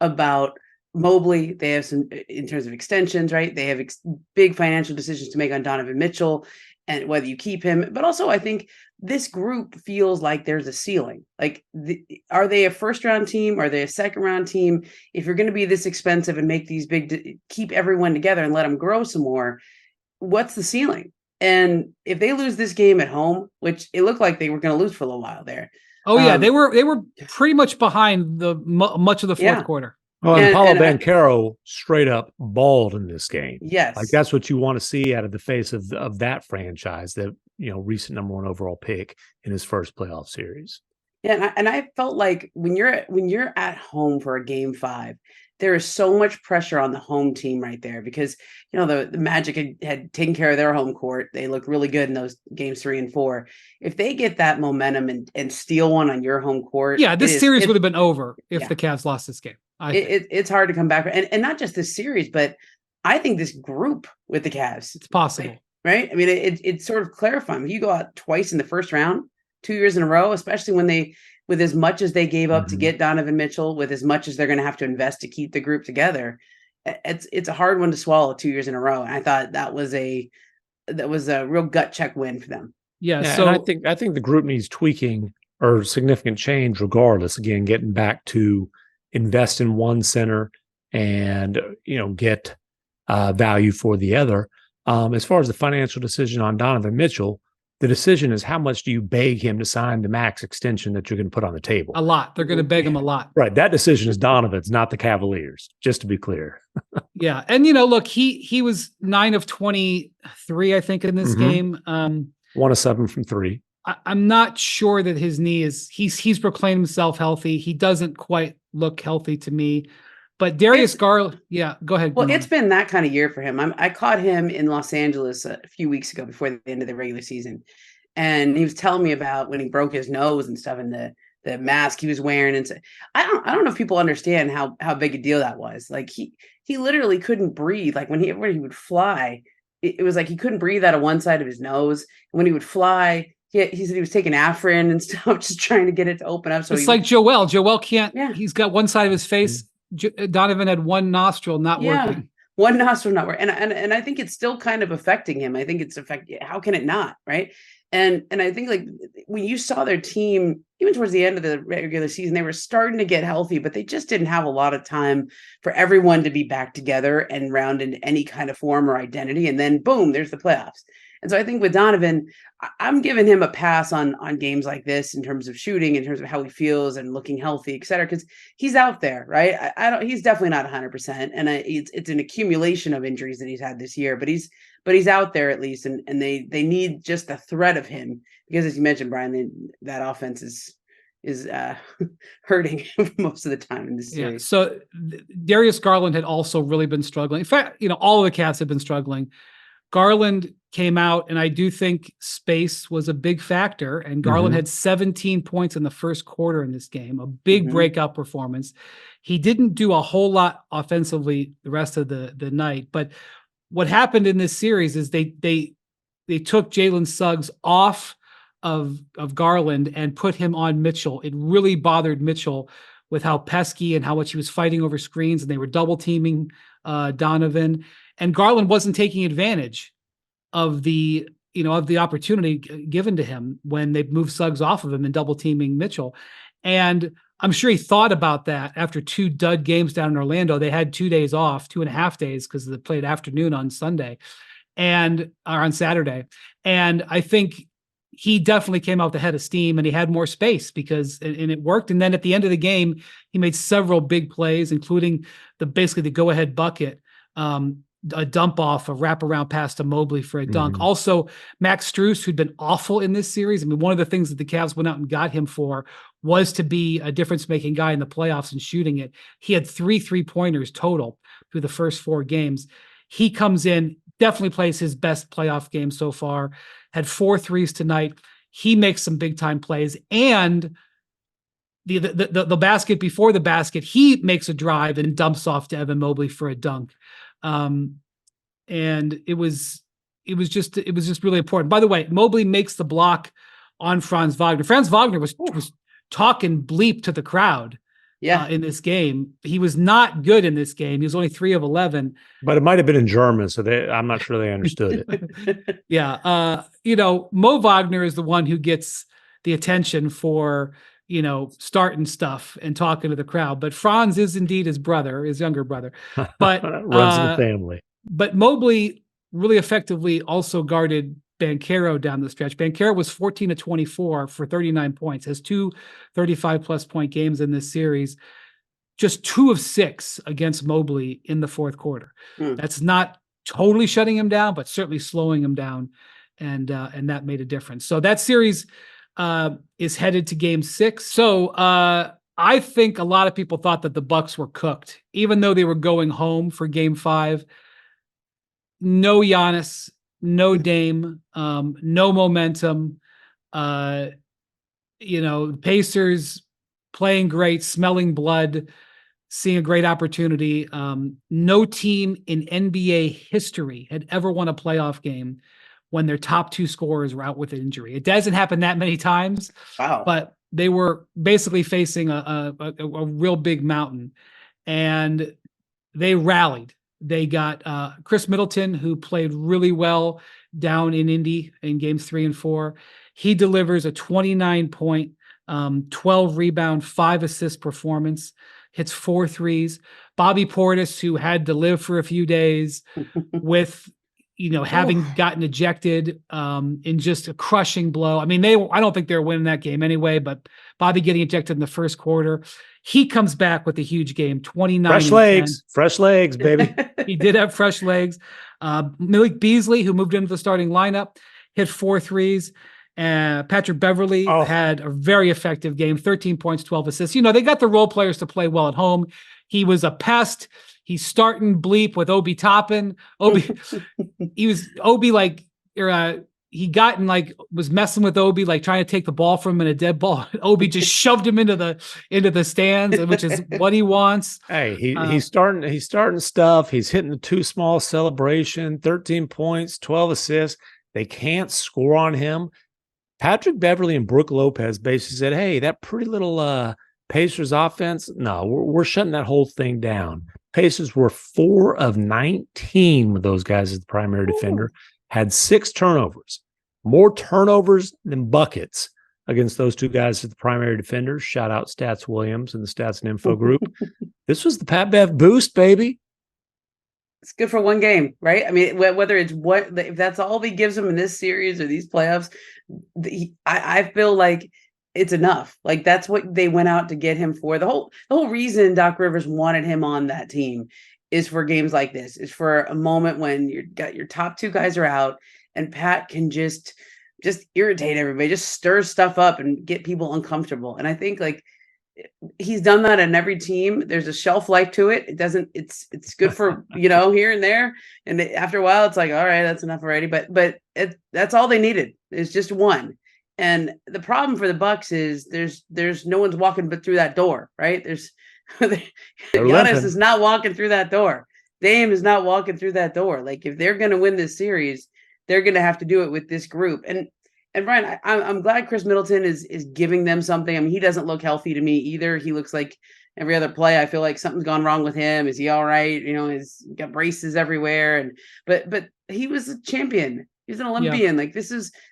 about Mobley. They have some in terms of extensions, right? They have big financial decisions to make on Donovan Mitchell and whether you keep him. But also, I think this group feels like there's a ceiling. Like, are they a first-round team? Are they a second-round team? If you're going to be this expensive and make these keep everyone together and let them grow some more, what's the ceiling? And if they lose this game at home, which it looked like they were going to lose for a little while there.
Oh yeah, they were pretty much behind much of the fourth quarter.
Well, and Paulo Banchero straight up balled in this game.
Yes,
like that's what you want to see out of the face of that franchise, that recent #1 overall pick in his first playoff series.
Yeah, and I felt like when you're at home for a game 5, there is so much pressure on the home team right there because the Magic had taken care of their home court. They looked really good in those games 3 and 4. If they get that momentum and steal one on your home court,
yeah, this series would have been over if the Cavs lost this game.
It's hard to come back, and not just this series, but I think this group with the Cavs,
it's possible,
right? I mean, it's sort of clarifying. You go out twice in the first round, 2 years in a row, especially when with as much as they gave up to get Donovan Mitchell, with as much as they're going to have to invest to keep the group together, it's a hard one to swallow 2 years in a row. And I thought that was a real gut check win for them.
Yeah. So
and I think the group needs tweaking or significant change regardless. Again, getting back to invest in one center and get value for the other. As far as the financial decision on Donovan Mitchell, the decision is how much do you beg him to sign the max extension that you're going to put on the table?
A lot. They're going to beg him a lot.
Right. That decision is Donovan's, not the Cavaliers, just to be clear.
Yeah. And, look, he was 9 of 23, I think, in this game.
1 of 7 from 3.
I'm not sure that his knee he's proclaimed himself healthy. He doesn't quite look healthy to me. But Darius Garland, yeah, go ahead.
Well, it's been that kind of year for him. I caught him in Los Angeles a few weeks ago before the end of the regular season. And he was telling me about when he broke his nose and stuff and the mask he was wearing. And so, I don't know if people understand how big a deal that was. Like he literally couldn't breathe. Like when he would fly, it was like he couldn't breathe out of one side of his nose. And when he would fly, he said he was taking Afrin and stuff, just trying to get it to open up. So
it's like Joel. Joel can't. Yeah. He's got one side of his face. Donovan had one nostril not working.
One nostril not working. And I think it's still kind of affecting him. I think it's how can it not, right? And I think like when you saw their team, even towards the end of the regular season, they were starting to get healthy, but they just didn't have a lot of time for everyone to be back together and round into any kind of form or identity. And then boom, there's the playoffs. And so I think with Donovan, I'm giving him a pass on games like this in terms of shooting, in terms of how he feels and looking healthy, et cetera, because he's out there, right? He's definitely not 100%. And it's an accumulation of injuries that he's had this year, but he's out there at least. And they need just the threat of him because, as you mentioned, Brian, that offense is hurting most of the time in this series.
Yeah. So Darius Garland had also really been struggling. In fact, all of the Cavs have been struggling. Garland came out, and I do think space was a big factor. And Garland had 17 points in the first quarter in this game, a big breakout performance. He didn't do a whole lot offensively the rest of the night. But what happened in this series is they took Jalen Suggs off of Garland and put him on Mitchell. It really bothered Mitchell with how pesky and how much he was fighting over screens, and they were double teaming Donovan. And Garland wasn't taking advantage of the opportunity given to him when they moved Suggs off of him and double teaming Mitchell. And I'm sure he thought about that after 2 dud games down in Orlando. They had 2 days off, 2.5 days, because they played afternoon on Sunday or on Saturday. And I think he definitely came out the head of steam, and he had more space and it worked. And then at the end of the game, he made several big plays, including basically the go-ahead bucket, a dump off, a wraparound pass to Mobley for a dunk. Also, Max Strus, who'd been awful in this series. I mean, one of the things that the Cavs went out and got him for was to be a difference-making guy in the playoffs and shooting it. He had 3 3-pointers total through the first 4 games. He comes in, definitely plays his best playoff game so far, had 4 threes tonight. He makes some big-time plays, and the basket before the basket, he makes a drive and dumps off to Evan Mobley for a dunk. And it was just really important. By the way, Mobley makes the block on Franz Wagner. Franz Wagner was talking bleep to the crowd. In this game. He was not good in this game. He was only 3 of 11.
But it might have been in German, so I'm not sure they understood it.
Mo Wagner is the one who gets the attention for, starting stuff and talking to the crowd. But Franz is indeed his younger brother. But
runs in the family.
But Mobley really effectively also guarded Banchero down the stretch. Banchero was 14 of 24 for 39 points, has 2 35-plus point games in this series, just 2 of 6 against Mobley in the fourth quarter. That's not totally shutting him down, but certainly slowing him down, and that made a difference. So that series, is headed to game 6. So I think a lot of people thought that the Bucks were cooked, even though they were going home for game 5. No Giannis, no Dame, no momentum. Pacers playing great, smelling blood, seeing a great opportunity. No team in NBA history had ever won a playoff game when their top 2 scorers were out with an injury. It doesn't happen that many times.
Wow.
But they were basically facing a real big mountain, and they rallied. They got Chris Middleton, who played really well down in Indy in games 3 and 4. He delivers a 29-point, 12 rebound, 5 assist performance, hits 4 threes. Bobby Portis, who had to live for a few days with, having gotten ejected in just a crushing blow. I mean, I don't think they were winning that game anyway, but Bobby getting ejected in the first quarter, he comes back with a huge game, 29.
Fresh legs, baby.
He did have fresh legs. Malik Beasley, who moved into the starting lineup, hit 4 threes. Patrick Beverley had a very effective game, 13 points, 12 assists. They got the role players to play well at home. He was a pest. He's starting bleep with Obi Toppin. Was messing with Obi, like trying to take the ball from him in a dead ball. Obi just shoved him into the stands, which is what he wants.
Hey, he's starting stuff. He's hitting the 2 small celebration, 13 points, 12 assists. They can't score on him. Patrick Beverley and Brook Lopez basically said, hey, that pretty little Pacers offense, no, we're shutting that whole thing down. Pacers were 4 of 19 with those guys as the primary defender, had 6 turnovers, more turnovers than buckets against those 2 guys as the primary defenders. Shout out Stats Williams and the Stats and Info group. This was the Pat Bev boost, baby.
It's good for one game, right? I mean, whether it's if that's all he gives them in this series or these playoffs, I feel like it's enough. Like that's what they went out to get him for. The whole reason Doc Rivers wanted him on that team is for games like this. Is for a moment when you got your top 2 guys are out, and Pat can just irritate everybody, just stir stuff up and get people uncomfortable. And I think like he's done that in every team. There's a shelf life to it. It's good for, here and there. And after a while, it's like, all right, that's enough already. But that's all they needed. It's just one. And the problem for the Bucks is there's no one's walking through that door, right? Giannis is not walking through that door. Dame is not walking through that door. Like if they're going to win this series, they're going to have to do it with this group. And Brian, I'm glad Chris Middleton is giving them something. I mean, he doesn't look healthy to me either. He looks like every other play. I feel like something's gone wrong with him. Is he all right? He's got braces everywhere. But he was a champion. He's an Olympian. Yeah. Like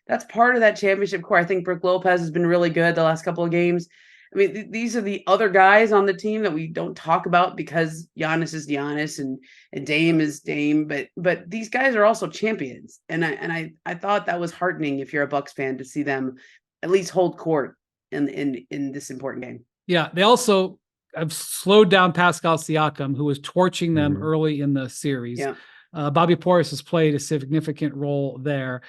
that's part of that championship core. I think Brook Lopez has been really good the last couple of games. I mean, these are the other guys on the team that we don't talk about because Giannis is Giannis and Dame is Dame, but these guys are also champions. And I thought that was heartening if you're a Bucks fan to see them at least hold court in this important game.
Yeah, they also have slowed down Pascal Siakam, who was torching them early in the series. Yeah. Bobby Portis has played a significant role there.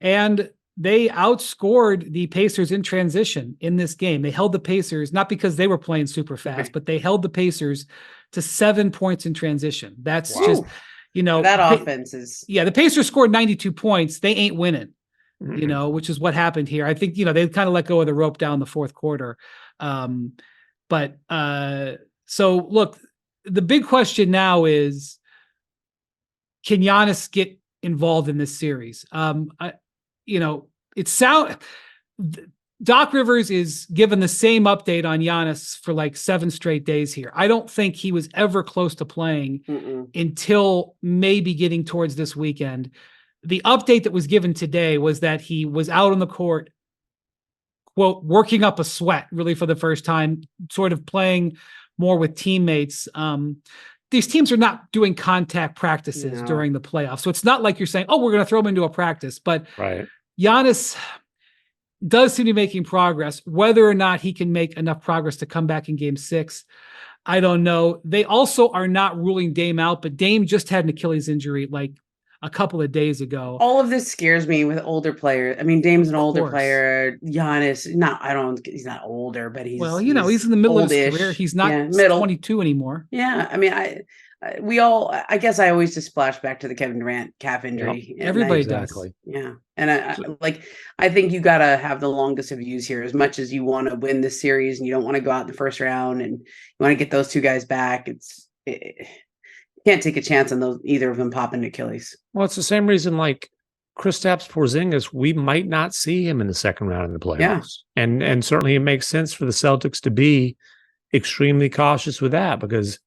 And they outscored the Pacers in transition in this game. They held the Pacers, not because they were playing super fast, but they held the Pacers to 7 points in transition. That's just,
that offense is.
Yeah, the Pacers scored 92 points. They ain't winning, which is what happened here. I think, they kind of let go of the rope down the fourth quarter. So look, the big question now is, can Giannis get involved in this series? Doc Rivers is given the same update on Giannis for like 7 straight days here. I don't think he was ever close to playing until maybe getting towards this weekend. The update that was given today was that he was out on the court, quote, working up a sweat really for the first time, sort of playing more with teammates. These teams are not doing contact practices during the playoffs. So it's not like you're saying, oh, we're going to throw him into a practice. But Giannis does seem to be making progress. Whether or not he can make enough progress to come back in game 6, I don't know. They also are not ruling Dame out, but Dame just had an Achilles injury like a couple of days ago.
All of this scares me with older players. I mean, Dame's an
Of
older
course.
Giannis, he's not older, but he's
he's in the middle of his
oldish.
career. He's not
middle
22 anymore.
Yeah, I mean, I guess I always just splash back to the Kevin Durant calf injury.
Yep. Everybody
does. Yeah. And I think you got to have the longest of views here. As much as you want to win this series and you don't want to go out in the first round and you want to get those two guys back, you can't take a chance on either of them popping Achilles.
Well, it's the same reason like Kristaps Porzingis, we might not see him in the second round of the playoffs.
Yeah.
And certainly it makes sense for the Celtics to be extremely cautious with that because,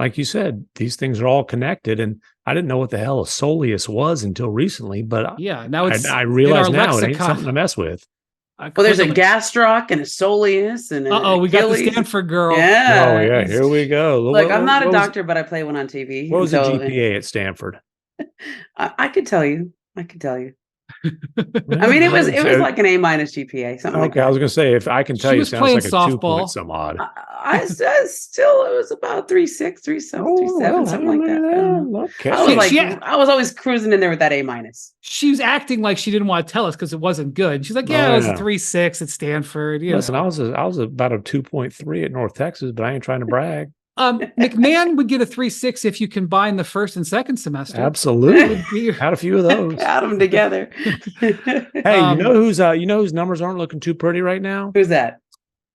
like you said, these things are all connected. And I didn't know what the hell a soleus was until recently, but
now
I realize now it ain't something to mess with.
Well, there's a gastroc and a soleus and
we got the Stanford girl.
Yeah.
Oh, yeah. Here we go.
Look, I'm not a doctor, but I play one on TV.
What was the GPA at Stanford?
I could tell you. I mean, it was like an A- GPA. Something like that.
I was going to say, if I can tell
she
you,
was
sounds
playing
like
softball.
a 2 point some odd.
It was about 3.6, 3.7, 3.7, something like that.
Okay.
I was always cruising in there with that A-.
She was acting like she didn't want to tell us because it wasn't good. She's like, it was a 3.6 at Stanford.
Listen, I was about a 2.3 at North Texas, but I ain't trying to brag.
MacMahon would get a 3.6 if you combine the first and second semester.
Absolutely. Had a few of those.
Add them together.
Hey, you know whose numbers aren't looking too pretty right now?
Who's that?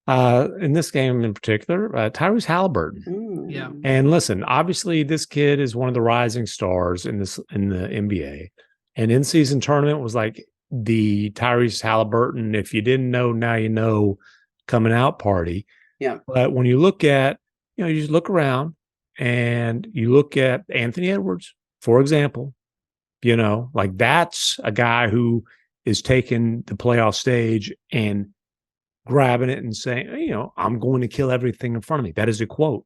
In this game in particular, Tyrese Haliburton.
Yeah.
And listen, obviously this kid is one of the rising stars in the NBA. And in-season tournament was like the Tyrese Haliburton, if you didn't know, now you know, coming out party.
Yeah.
But when you look at, you just look around and you look at Anthony Edwards, for example, like that's a guy who is taking the playoff stage and grabbing it and saying, I'm going to kill everything in front of me. That is a quote.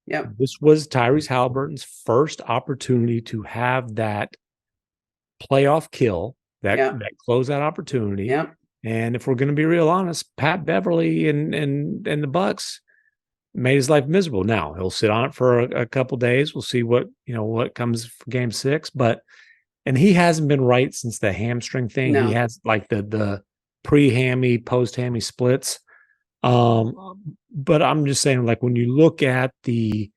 Yeah.
This was Tyrese Haliburton's first opportunity to have that playoff kill, that closeout opportunity.
Yeah.
And if we're going to be real honest, Pat Beverly and the Bucks made his life miserable. Now he'll sit on it for a couple days. We'll see what comes for Game 6. And he hasn't been right since the hamstring thing.
No.
He has like the pre-hammy, post-hammy splits. But I'm just saying, like when you look at the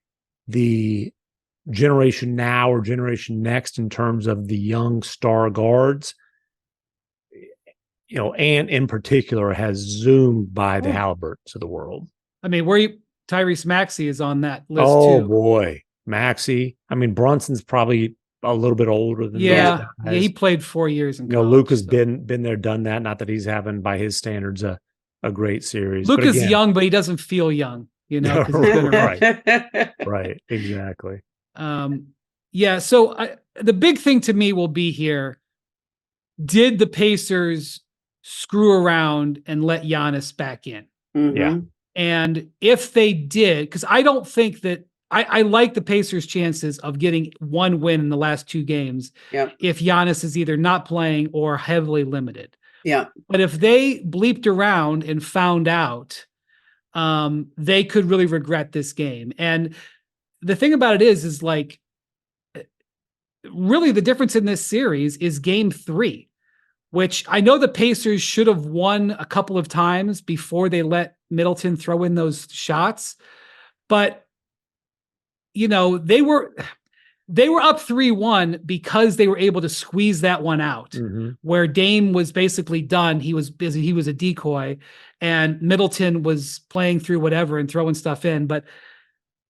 generation now or generation next in terms of the young star guards, and in particular has zoomed by the Haliburtons of the world.
I mean, Tyrese Maxey is on that list too.
Oh boy, Maxey. I mean, Brunson's probably a little bit older than those guys.
Yeah, he played 4 years in college.
Luka's been there, done that. Not that he's having, by his standards, a great series.
Luka's young, but he doesn't feel young.
Right, exactly.
So the big thing to me will be here: did the Pacers screw around and let Giannis back in?
Mm-hmm.
Yeah.
And if they did, because I don't think that I like the Pacers' chances of getting one win in the last 2 games.
Yep.
If Giannis is either not playing or heavily limited.
Yeah.
But if they bleeped around and found out, they could really regret this game. And the thing about it is like, really the difference in this series is Game 3, which I know the Pacers should have won a couple of times before they let Middleton throw in those shots. But, they were up 3-1 because they were able to squeeze that one out, where Dame was basically done. He was busy. He was a decoy, and Middleton was playing through whatever and throwing stuff in. But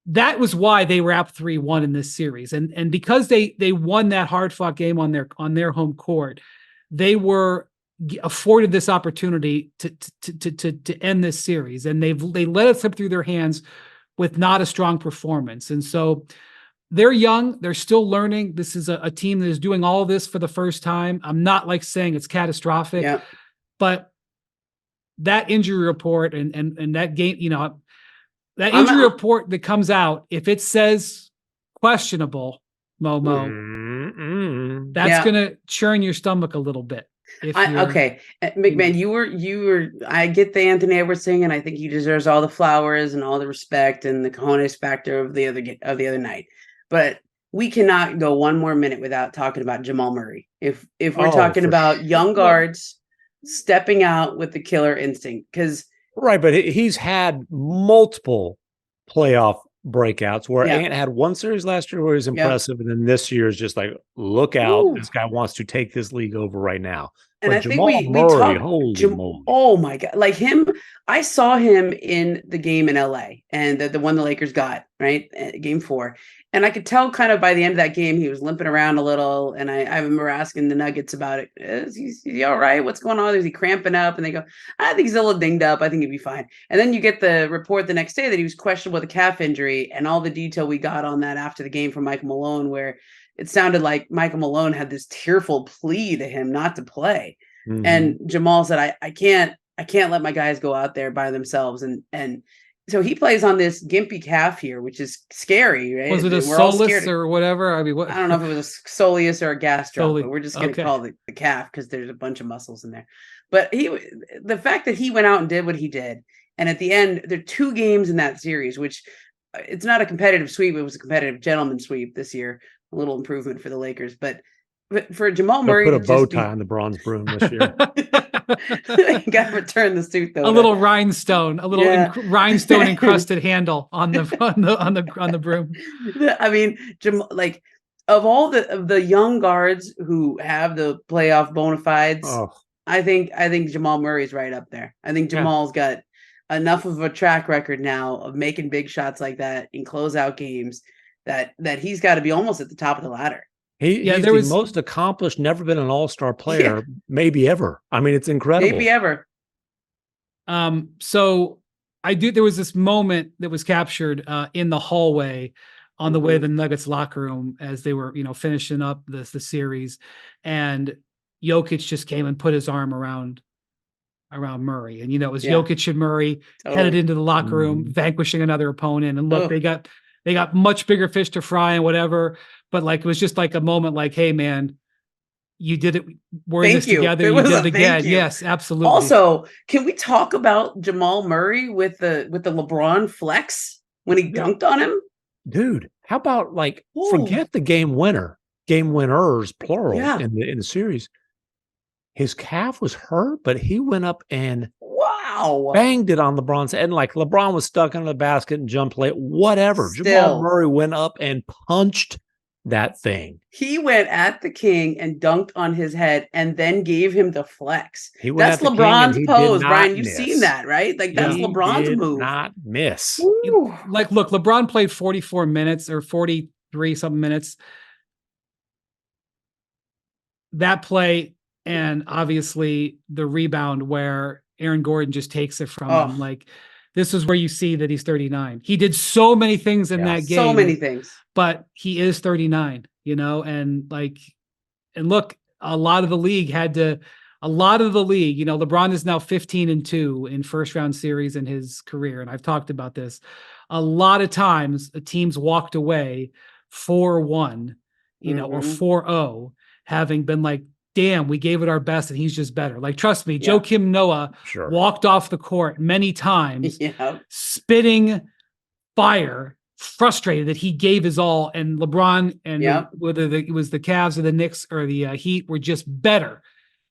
that was why they were up 3-1 in this series. And because they won that hard fought game on their home court, they were afforded this opportunity to end this series. And they let it slip through their hands with not a strong performance. And so they're young. They're still learning. This is a team that is doing all this for the first time. I'm not saying it's catastrophic, but that injury report and that game, that injury report that comes out, if it says questionable, Momo, that's going to churn your stomach a little bit.
Okay, MacMahon, you were. I get the Anthony Edwards thing, and I think he deserves all the flowers and all the respect and the cojones factor of the other night. But we cannot go one more minute without talking about Jamal Murray. If we're talking about young guards stepping out with the killer instinct, because
right, but he's had multiple playoff breakouts where Ant had one series last year where he was impressive, and then this year is just like, look out, this guy wants to take this league over right now.
And
but
I
Jamal
think we
Murray,
talked.
holy moly.
Oh my God! Like him, I saw him in the game in LA, and the one the Lakers got, right, Game 4, and I could tell kind of by the end of that game he was limping around a little, and I remember asking the Nuggets about it. Is he all right? What's going on? Is he cramping up? And they go, I think he's a little dinged up. I think he'd be fine. And then you get the report the next day that he was questionable with a calf injury, and all the detail we got on that after the game from Michael Malone, where it sounded like Michael Malone had this tearful plea to him not to play. Mm-hmm. And Jamal said, I can't let my guys go out there by themselves. And so he plays on this gimpy calf here, which is scary, right?
Was it a soleus or whatever? I mean,
I don't know if it was a soleus or a gastro, but we're just going to call it the calf because there's a bunch of muscles in there. But the fact that he went out and did what he did, and at the end, there are 2 games in that series, which it's not a competitive sweep. It was a competitive gentleman's sweep this year. A little improvement for the Lakers, but for Jamal Murray,
put a bow tie on the bronze broom this year.
You got to return the suit though.
A little rhinestone, rhinestone encrusted handle on the broom.
I mean, like of all the young guards who have the playoff bona fides, I think Jamal Murray's right up there. I think Jamal's got enough of a track record now of making big shots like that in closeout games that he's got to be almost at the top of the ladder.
He's the most accomplished, never been an all-star player, maybe ever. I mean, it's incredible.
Maybe ever.
So there was this moment that was captured in the hallway on the way to the Nuggets locker room as they were, finishing up the series. And Jokic just came and put his arm around Murray. And, it was Jokic and Murray headed into the locker room, vanquishing another opponent. And look, they got much bigger fish to fry and whatever. But like, it was just like a moment like, hey man, you did it. We're in this together. You did it again. Yes, absolutely.
Also, can we talk about Jamal Murray with the LeBron flex when he dunked on him?
Dude, how about forget the game winners, plural, in the series. His calf was hurt, but he went up and banged it on LeBron's head. And LeBron was stuck under the basket and jumped late, whatever. Jamal Murray went up and punched that thing.
He went at the king and dunked on his head and then gave him the flex. That's LeBron's pose, Brian. You've seen that, right? Like that's LeBron's move.
Not miss.
Look, LeBron played 44 minutes or 43 something minutes. That play, and obviously the rebound where Aaron Gordon just takes it from him. This is where you see that he's 39. He did so many things in that game.
So many things.
But he is 39, and look, a lot of the league, LeBron is now 15-2 in first round series in his career. And I've talked about this. A lot of times teams walked away 4-1, or 4-0, having been like, damn, we gave it our best and he's just better. Trust me, Joakim Noah walked off the court many times, spitting fire, frustrated that he gave his all, and LeBron and whether it was the Cavs or the Knicks or the Heat were just better.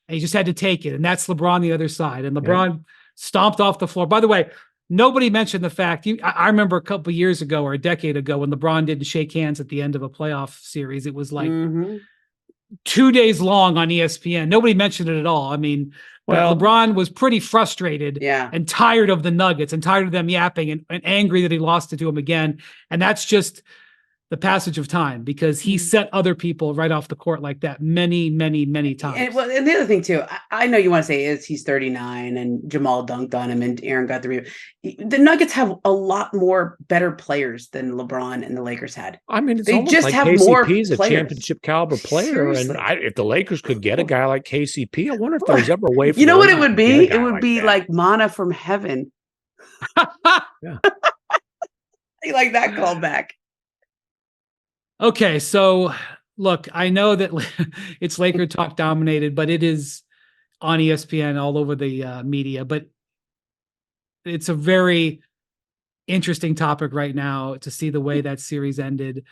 And he just had to take it. And that's LeBron the other side. And LeBron stomped off the floor. By the way, nobody mentioned the fact, I remember a couple of years ago or a decade ago when LeBron didn't shake hands at the end of a playoff series. It was 2 days long on ESPN. Nobody mentioned it at all. I mean, LeBron was pretty frustrated and tired of the Nuggets and tired of them yapping and angry that he lost it to him again. And that's just the passage of time because he set other people right off the court like that many, many, many times.
And the other thing too, I know you want to say is he's 39 and Jamal dunked on him and Aaron got the rebound. The Nuggets have a lot more better players than LeBron and the Lakers had.
I mean,
they just have more players.
A championship caliber player. Seriously. And if the Lakers could get a guy like KCP, I wonder if there's ever a way for
what it would be? It would be like manna from heaven.
Yeah.
I like that callback.
Okay, so look, I know that it's Laker talk dominated, but it is on ESPN all over the media. But it's a very interesting topic right now to see the way that series ended.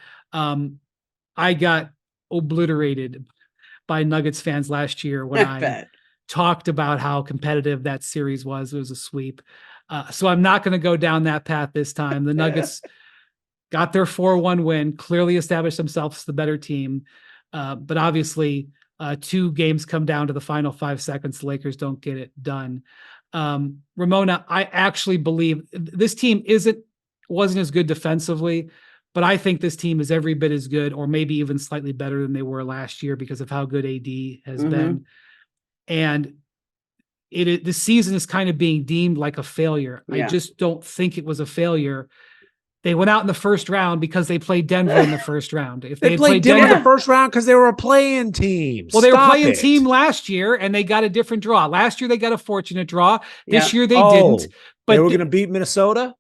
I got obliterated by Nuggets fans last year when I talked about how competitive that series was. It was a sweep. So I'm not going to go down that path this time. The Nuggets got their 4-1 win, clearly established themselves as the better team. But obviously, 2 games come down to the final 5 seconds. The Lakers don't get it done. Ramona, I actually believe this team wasn't as good defensively, but I think this team is every bit as good, or maybe even slightly better than they were last year because of how good AD has been. And the season is kind of being deemed like a failure. I just don't think it was a failure. They went out in the first round because they played Denver in the first round. If they
played Denver in the first round because they were a play-in team.
Well, they were playing team last year, and they got a different draw. Last year, they got a fortunate draw. This year, they didn't. But
they were going to beat Minnesota?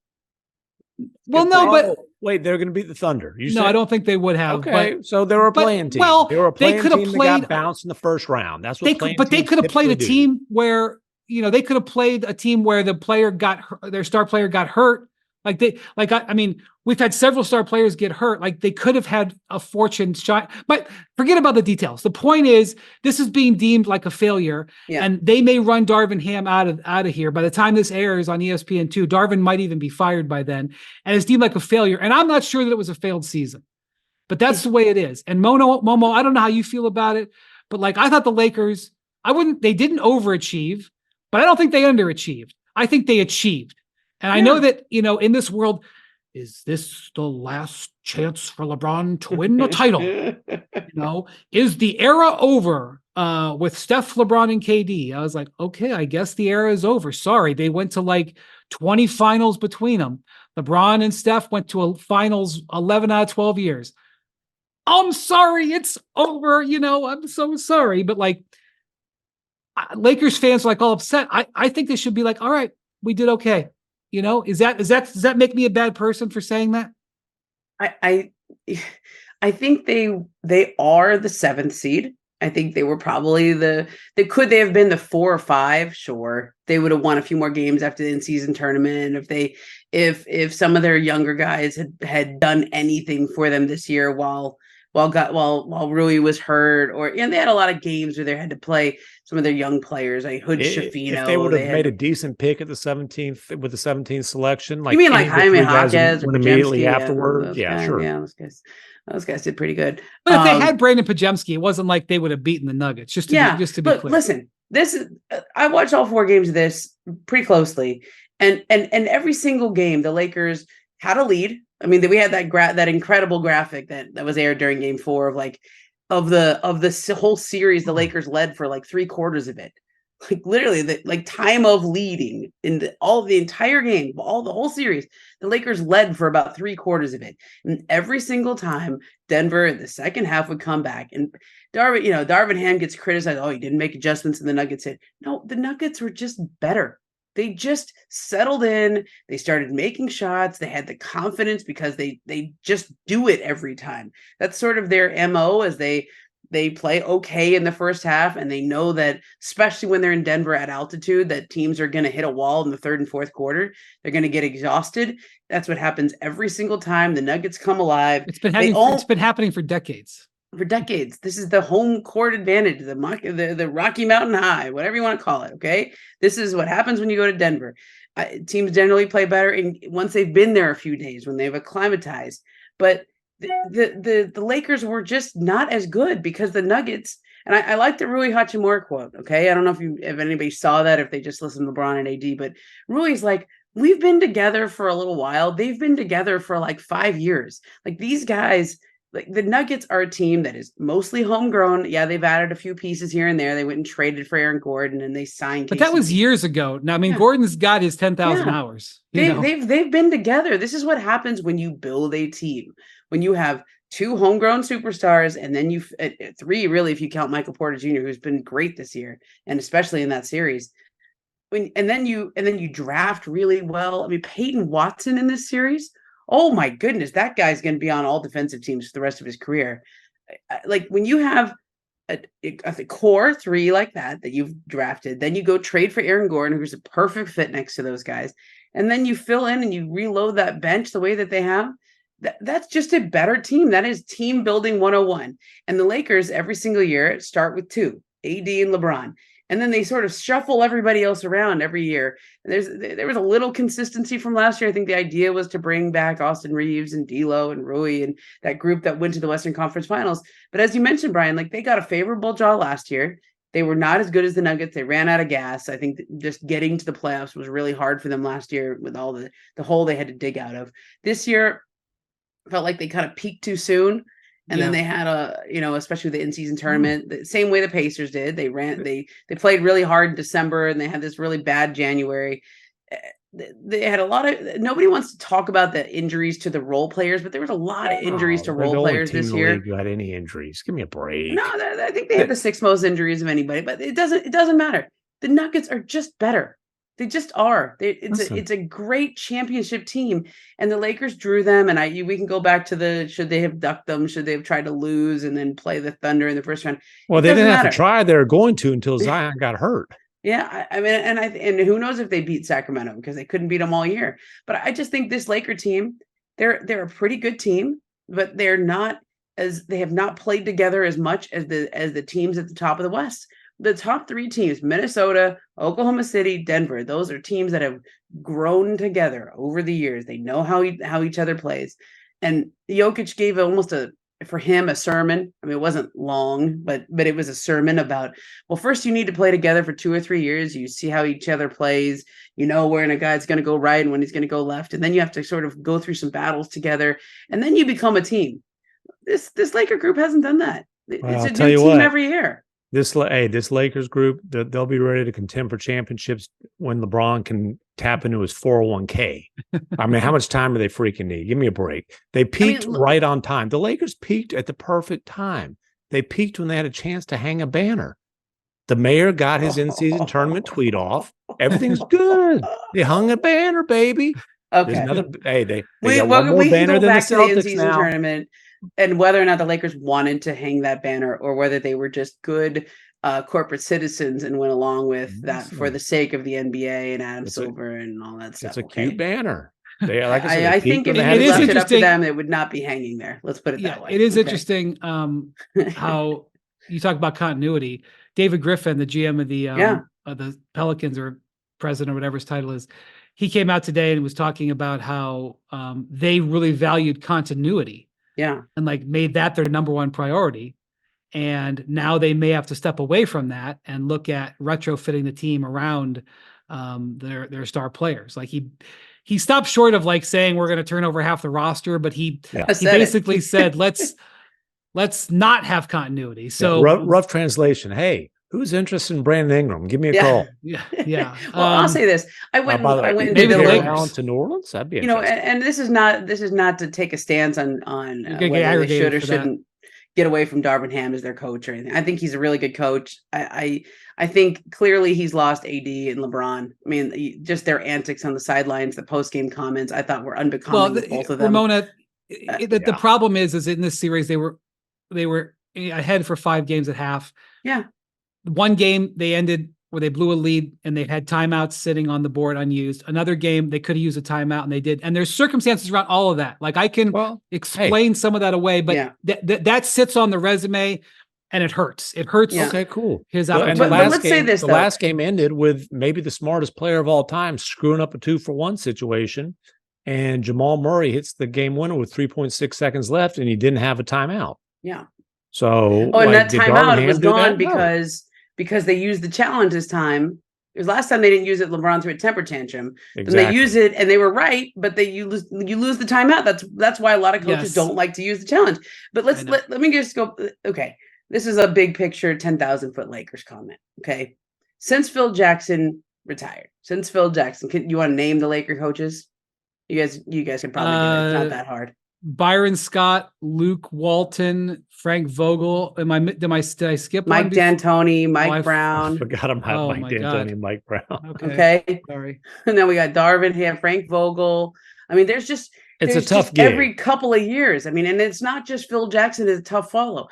Well, no, but...
Wait, they're going to beat the Thunder.
No, I don't think they would have.
Okay, so they were a playing team.
Well,
they were a playing team that
played,
got bounced in the first round. That's what
they could have played a team where, they could have played a team where the player their star player got hurt. I mean, we've had several star players get hurt. Like, they could have had a fortune shot, but forget about the details. The point is, this is being deemed like a failure, and they may run Darvin Ham out of here. By the time this airs on ESPN2, Darvin might even be fired by then, and it's deemed like a failure. And I'm not sure that it was a failed season, but that's the way it is. And Momo, I don't know how you feel about it, but I thought the Lakers, they didn't overachieve, but I don't think they underachieved. I think they achieved. And I know that, in this world, is this the last chance for LeBron to win the title? Is the era over with Steph, LeBron, and KD? I was like, okay, I guess the era is over. Sorry, they went to 20 finals between them. LeBron and Steph went to a finals 11 out of 12 years. I'm sorry, it's over. I'm so sorry. But Lakers fans are all upset. I think they should be all right, we did okay. Does that make me a bad person for saying that?
I think they are the 7th seed. I think they were probably could they have been the 4 or 5? Sure. They would have won a few more games after the in-season tournament if some of their younger guys had done anything for them this year while Rui was hurt, and they had a lot of games where they had to play some of their young players, like Hood Shafino.
If they would have made a decent pick at the 17th with the 17th selection,
you mean Jaime Jaquez or
immediately afterward?
Sure. Yeah, those guys did pretty good.
But if they had Brandon Pajemski, it wasn't like they would have beaten the Nuggets. Just to be clear.
Listen, I watched all 4 games of this pretty closely, and every single game the Lakers had a lead. I mean, we had that incredible graphic that was aired during Game 4 of the whole series. The Lakers led for 3/4 of it, literally the time of leading in the entire game, the whole series. The Lakers led for about 3/4 of it, and every single time Denver in the second half would come back. And Darvin Ham gets criticized. Oh, he didn't make adjustments, and the Nuggets hit. No, the Nuggets were just better. They just settled in. They started making shots. They had the confidence because they just do it every time. That's sort of their MO, as they play okay in the first half, and they know that, especially when they're in Denver at altitude, that teams are going to hit a wall in the 3rd and 4th quarter. They're going to get exhausted. That's what happens every single time. The Nuggets come alive.
It's been happening for decades.
This is the home court advantage, the Rocky Mountain High, whatever you want to call it. Okay. This is what happens when you go to Denver. Teams generally play better once they've been there a few days, when they've acclimatized. But the Lakers were just not as good because the Nuggets, and I like the Rui Hachimura quote. Okay. I don't know if anybody saw that, if they just listened to LeBron and AD, but Rui's we've been together for a little while. They've been together for 5 years. These guys, the Nuggets are a team that is mostly homegrown. Yeah, they've added a few pieces here and there. They went and traded for Aaron Gordon, and they signed.
But that was years ago. Now, I mean, Gordon's got his 10,000 hours.
They've been together. This is what happens when you build a team. When you have 2 homegrown superstars, and then 3, really, if you count Michael Porter Jr., who's been great this year, and especially in that series. And then you draft really well. I mean, Peyton Watson in this series. Oh my goodness, that guy's going to be on all defensive teams for the rest of his career. When you have a core 3 like that you've drafted, then you go trade for Aaron Gordon, who's a perfect fit next to those guys, and then you fill in and you reload that bench the way that they have. that's just a better team. That is team building 101. And the Lakers every single year start with 2, AD and LeBron. And then they sort of shuffle everybody else around every year. And there was a little consistency from last year. I think the idea was to bring back Austin Reeves and D'Lo and Rui and that group that went to the Western Conference Finals. But as you mentioned, Brian, like they got a favorable draw last year. They were not as good as the Nuggets. They ran out of gas. I think just getting to the playoffs was really hard for them last year with all the hole they had to dig out of. This year felt like they kind of peaked too soon. And then they had especially the in-season tournament, the same way the Pacers did. They played really hard in December and they had this really bad January. They had a lot of, nobody wants to talk about the injuries to the role players, but there was a lot of injuries to role players this year.
You had any injuries? Give me a break.
No, I think they had the 6th most injuries of anybody, but it doesn't matter. The Nuggets are just better. They just are. It's a great championship team, and the Lakers drew them. And we can go back to should they have ducked them? Should they have tried to lose and then play the Thunder in the first round?
Well, they didn't have to try. They were going to until Zion got hurt.
Yeah, I mean, and who knows if they beat Sacramento because they couldn't beat them all year. But I just think this Laker team, they're a pretty good team, but they have not played together as much as the teams at the top of the West. The top 3 teams, Minnesota, Oklahoma City, Denver, those are teams that have grown together over the years. They know how each other plays. And Jokic gave almost a sermon. I mean, it wasn't long, but it was a sermon about, well, first you need to play together for 2 or 3 years. You see how each other plays, when a guy's going to go right and when he's going to go left. And then you have to sort of go through some battles together. And then you become a team. This Laker group hasn't done that. It's a new team every year.
This Lakers group, they'll be ready to contend for championships when LeBron can tap into his 401k. I mean, how much time do they freaking need? Give me a break. They peaked right on time. The Lakers peaked at the perfect time. They peaked when they had a chance to hang a banner. The mayor got his in-season tournament tweet off. Everything's good. They hung a banner, baby.
Okay.
They got one more banner than the Celtics now.
Tournament. And whether or not the Lakers wanted to hang that banner or whether they were just good corporate citizens and went along with that for the sake of the NBA and Adam Silver and all that stuff.
It's a cute banner.
I think if you left it up to them, it would not be hanging there. Let's put it that way.
It is interesting how you talk about continuity. David Griffin, the GM of the Pelicans or president or whatever his title is, he came out today and was talking about how they really valued continuity.
Yeah.
And made that their number one priority. And now they may have to step away from that and look at retrofitting the team around their star players. He stopped short of saying we're going to turn over half the roster, but he basically said, let's not have continuity. So
rough translation. Hey, who's interested in Brandon Ingram? Give me a call.
Yeah.
Well, I'll say this. I went
maybe the Lakers to New Orleans. That'd be
and this is not to take a stance on whether they should or shouldn't get away from Darvin Ham as their coach or anything. I think he's a really good coach. I think clearly he's lost AD and LeBron. I mean, just their antics on the sidelines, the post-game comments, I thought were unbecoming of both of them.
Ramona, the problem is in this series they were ahead for 5 games at half.
Yeah.
One game they ended where they blew a lead and they had timeouts sitting on the board unused. Another game they could have used a timeout and they did. And there's circumstances around all of that. I can explain some of that away, but that sits on the resume and it hurts. It hurts.
Yeah.
Okay, cool.
His
but let's say this.
The last game ended with maybe the smartest player of all time screwing up a 2-for-1 situation, and Jamal Murray hits the game winner with 3.6 seconds left, and he didn't have a timeout.
Yeah.
So,
and that timeout was gone because they used the challenge this time. Because last time they didn't use it, LeBron threw a temper tantrum. Exactly. And they use it, and they were right, but you lose the timeout. That's why a lot of coaches don't like to use the challenge. But let me just go. Okay, this is a big picture, 10,000-foot Lakers comment. Okay, since Phil Jackson retired, you want to name the Laker coaches? You guys can probably do it. It's not that hard.
Byron Scott, Luke Walton, Frank Vogel. Did I skip
Mike D'Antoni, Mike Brown?
I forgot about Mike D'Antoni and Mike Brown.
Okay.
Sorry.
And then we got Darvin, Frank Vogel. I mean, there's
a tough gig
every couple of years. I mean, and it's not just Phil Jackson is a tough follow.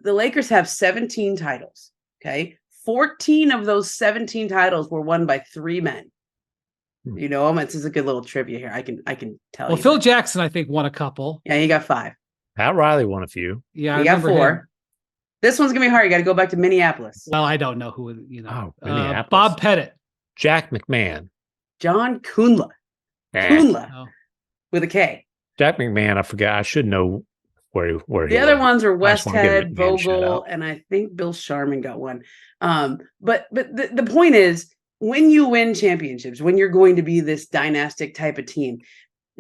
The Lakers have 17 titles. Okay. 14 of those 17 titles were won by 3 men. You know him. This is a good little trivia here. I can tell you.
Well, Phil Jackson, I think, won a couple.
Yeah, he got 5.
Pat Riley won a few.
Yeah,
he
I
got 4.
him.
This one's gonna be hard. You got to go back to Minneapolis.
Well, I don't know who.
Minneapolis.
Bob Pettit,
Jack McMahon,
John Kunla. Kunla with a K.
Jack McMahon. I forgot. I should know where
the other ones are Westhead, Vogel, and I think Bill Sharman got one. But the point is, when you win championships, when you're going to be this dynastic type of team,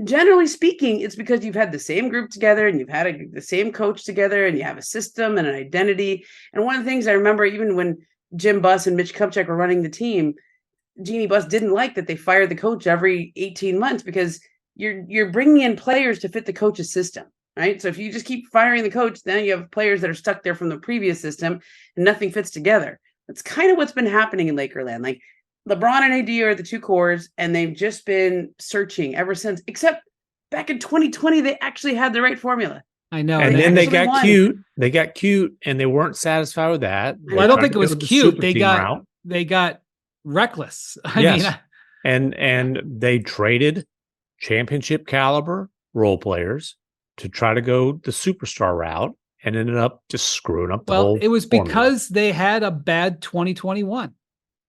generally speaking, it's because you've had the same group together and you've had the same coach together and you have a system and an identity. And one of the things I remember, even when Jim Buss and Mitch Kupchak were running the team, Jeannie Buss didn't like that they fired the coach every 18 months because you're bringing in players to fit the coach's system, right? So if you just keep firing the coach, then you have players that are stuck there from the previous system and nothing fits together. That's kind of what's been happening in Lakerland. Like, LeBron and AD are the two cores, and they've just been searching ever since. Except back in 2020, they actually had the right formula.
I know.
And then they got cute. They got cute, and they weren't satisfied with that.
Well, I don't think it was cute. They got reckless. I mean,
and they traded championship caliber role players to try to go the superstar route, and ended up just screwing up the whole.
Well, it was
formula.
because they had a bad 2021.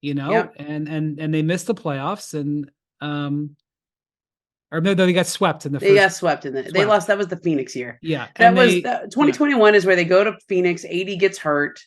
And they missed the playoffs, and or no, they got swept in the.
They got swept in They lost. That was the Phoenix year.
Yeah,
that was 2021 is where they go to Phoenix. AD gets hurt.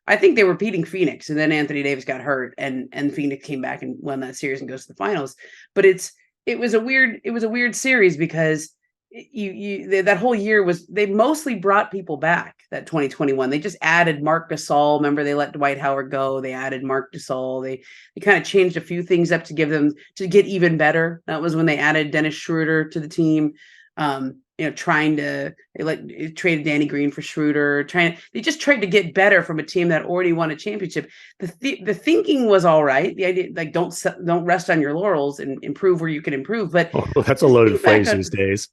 I think they were beating Phoenix, and then Anthony Davis got hurt, and Phoenix came back and won that series and goes to the finals. But it was a weird series because that whole year they mostly brought people back. That 2021, they just added Marc Gasol. Remember, they let Dwight Howard go. They added Marc Gasol. They kind of changed a few things up to get even better. That was when they added Dennis Schroeder to the team. They traded Danny Green for Schroeder. They just tried to get better from a team that already won a championship. The thinking was all right. The idea, like, don't rest on your laurels and improve where you can improve. But
that's a loaded phrase these days,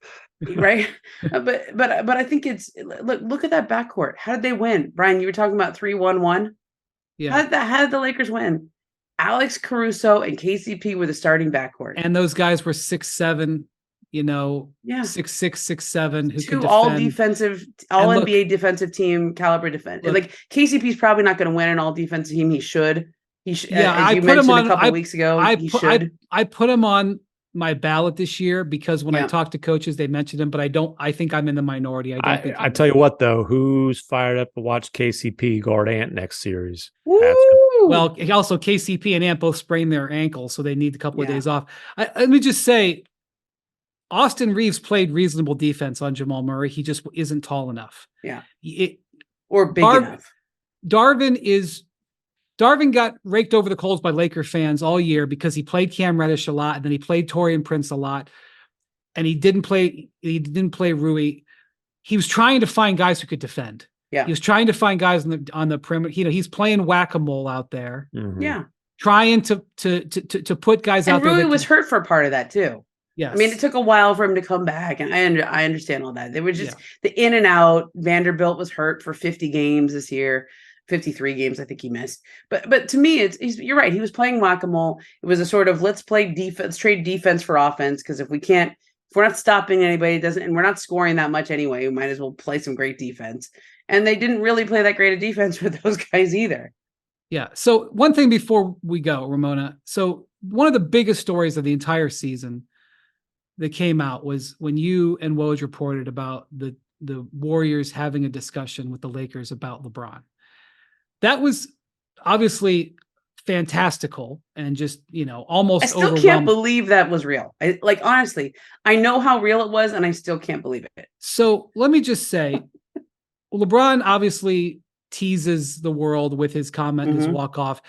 right? But I think it's look at that backcourt. How did they win, Brian? You were talking about 3-1-1.
Yeah.
How did the Lakers win? Alex Caruso and KCP were the starting backcourt,
and those guys were 6'7". 6'6", 6'7", who can defend.
all NBA defensive team caliber defense. Like, KCP's probably not going to win an all defensive team. He should.
Yeah,
as you mentioned a couple weeks ago.
I put him on my ballot this year because when I talked to coaches, they mentioned him, but I think I'm in the minority.
I tell you what, though, who's fired up to watch KCP guard Ant next series?
Well, also KCP and Ant both sprained their ankles, so they need a couple of days off. Let me just say, Austin Reeves played reasonable defense on Jamal Murray. He just isn't tall enough.
Yeah. Or big enough.
Darvin got raked over the coals by Laker fans all year because he played Cam Reddish a lot, and then he played Taurean Prince a lot, and he didn't play Rui. He was trying to find guys who could defend.
Yeah.
He was trying to find guys on the perimeter. He's playing whack-a-mole out there.
Mm-hmm.
Yeah.
Trying to put guys out there.
Rui was hurt for part of that too.
Yes.
I mean, it took a while for him to come back, and I understand all that. They were just the in and out. Vanderbilt was hurt for 50 games this year, 53 games I think he missed. But to me, you're right. He was playing whack-a-mole. It was a sort of let's play defense, trade defense for offense, because if we're not stopping anybody, and we're not scoring that much anyway, we might as well play some great defense. And they didn't really play that great a defense with those guys either.
Yeah. So one thing before we go, Ramona. So one of the biggest stories of the entire season that came out was when you and Woj reported about the Warriors having a discussion with the Lakers about LeBron. That was obviously fantastical and just, almost
I still can't believe that was real. Honestly, I know how real it was and I still can't believe it.
So let me just say, LeBron obviously teases the world with his comment, his walk-off.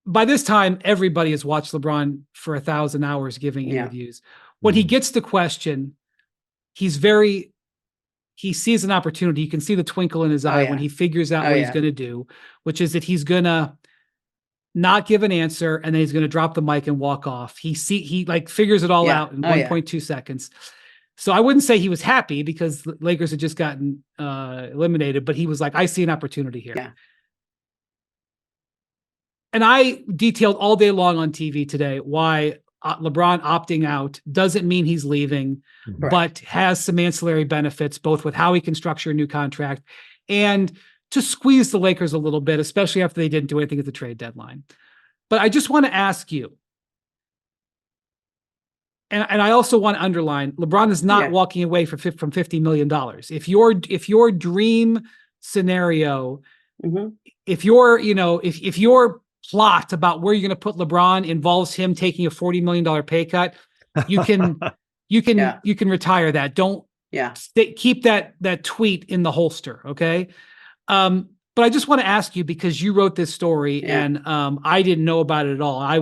By this time, everybody has watched LeBron for 1,000 hours giving interviews. When he gets the question, he sees an opportunity. You can see the twinkle in his eye when he figures out what he's going to do, which is that he's going to not give an answer and then he's going to drop the mic and walk off. He figures it all out in 1.2 seconds. So I wouldn't say he was happy because the Lakers had just gotten eliminated, but he was like, I see an opportunity here.
Yeah.
And I detailed all day long on TV today why LeBron opting out doesn't mean he's leaving, but has some ancillary benefits, both with how he can structure a new contract and to squeeze the Lakers a little bit, especially after they didn't do anything at the trade deadline. But I just want to ask you, and I also want to underline, LeBron is not walking away from $50 million. If your dream scenario, if your plot about where you're going to put LeBron involves him taking a $40 million pay cut, you can retire that. Don't keep that tweet in the holster. Okay. But I just want to ask you, because you wrote this story and I didn't know about it at all. I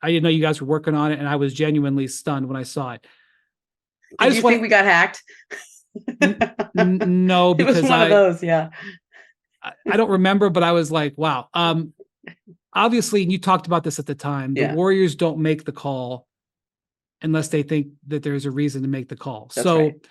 didn't know you guys were working on it, and I was genuinely stunned when I saw it.
Did you think we got hacked?
No, because
it was one of those.
I don't remember, but I was like, wow. Obviously, and you talked about this at the time, the Warriors don't make the call unless they think that there's a reason to make the call.
That's right.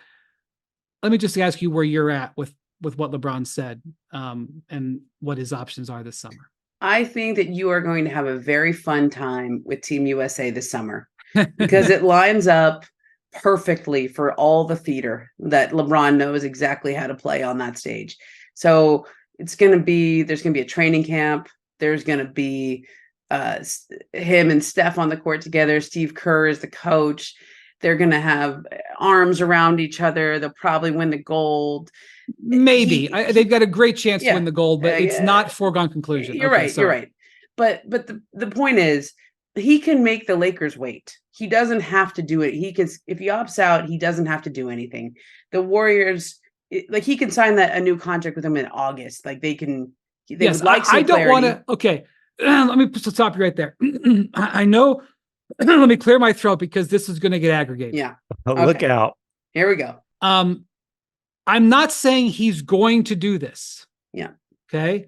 Let me just ask you where you're at with what LeBron said and what his options are this summer.
I think that you are going to have a very fun time with Team USA this summer because it lines up perfectly for all the theater that LeBron knows exactly how to play on that stage. So there's going to be a training camp. There's going to be him and Steph on the court together. Steve Kerr is the coach. They're going to have arms around each other. They'll probably win the gold.
Maybe they've got a great chance to win the gold, but it's not foregone conclusion.
You're right. You're right. But the point is, he can make the Lakers wait. He doesn't have to do it. He can, if he opts out, he doesn't have to do anything. The Warriors, he can sign a new contract with them in August. Like they can.
Yes, I don't want to. Okay, let me stop you right there. I know. Let me clear my throat because this is going to get aggregated.
Yeah.
Look out.
Here we go.
I'm not saying he's going to do this.
Yeah.
Okay.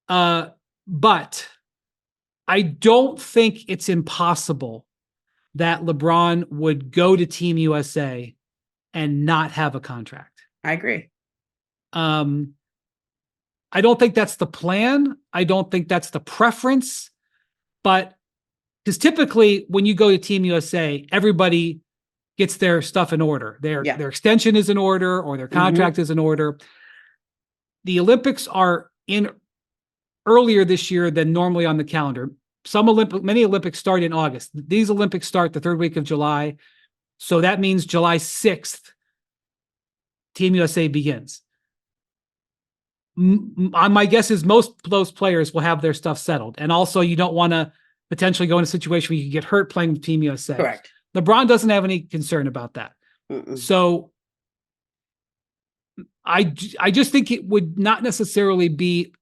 But I don't think it's impossible that LeBron would go to Team USA and not have a contract.
I agree.
I don't think that's the plan. I don't think that's the preference, but because typically when you go to Team USA, everybody gets their stuff in order. Their extension is in order, or their contract is in order. The Olympics are in earlier this year than normally on the calendar. Many Olympics start in August. These Olympics start the third week of July. So that means July 6th, Team USA begins. My guess is most of those players will have their stuff settled. And also you don't want to potentially go in a situation where you can get hurt playing with Team USA.
Correct.
LeBron doesn't have any concern about that. So I just think it would not necessarily be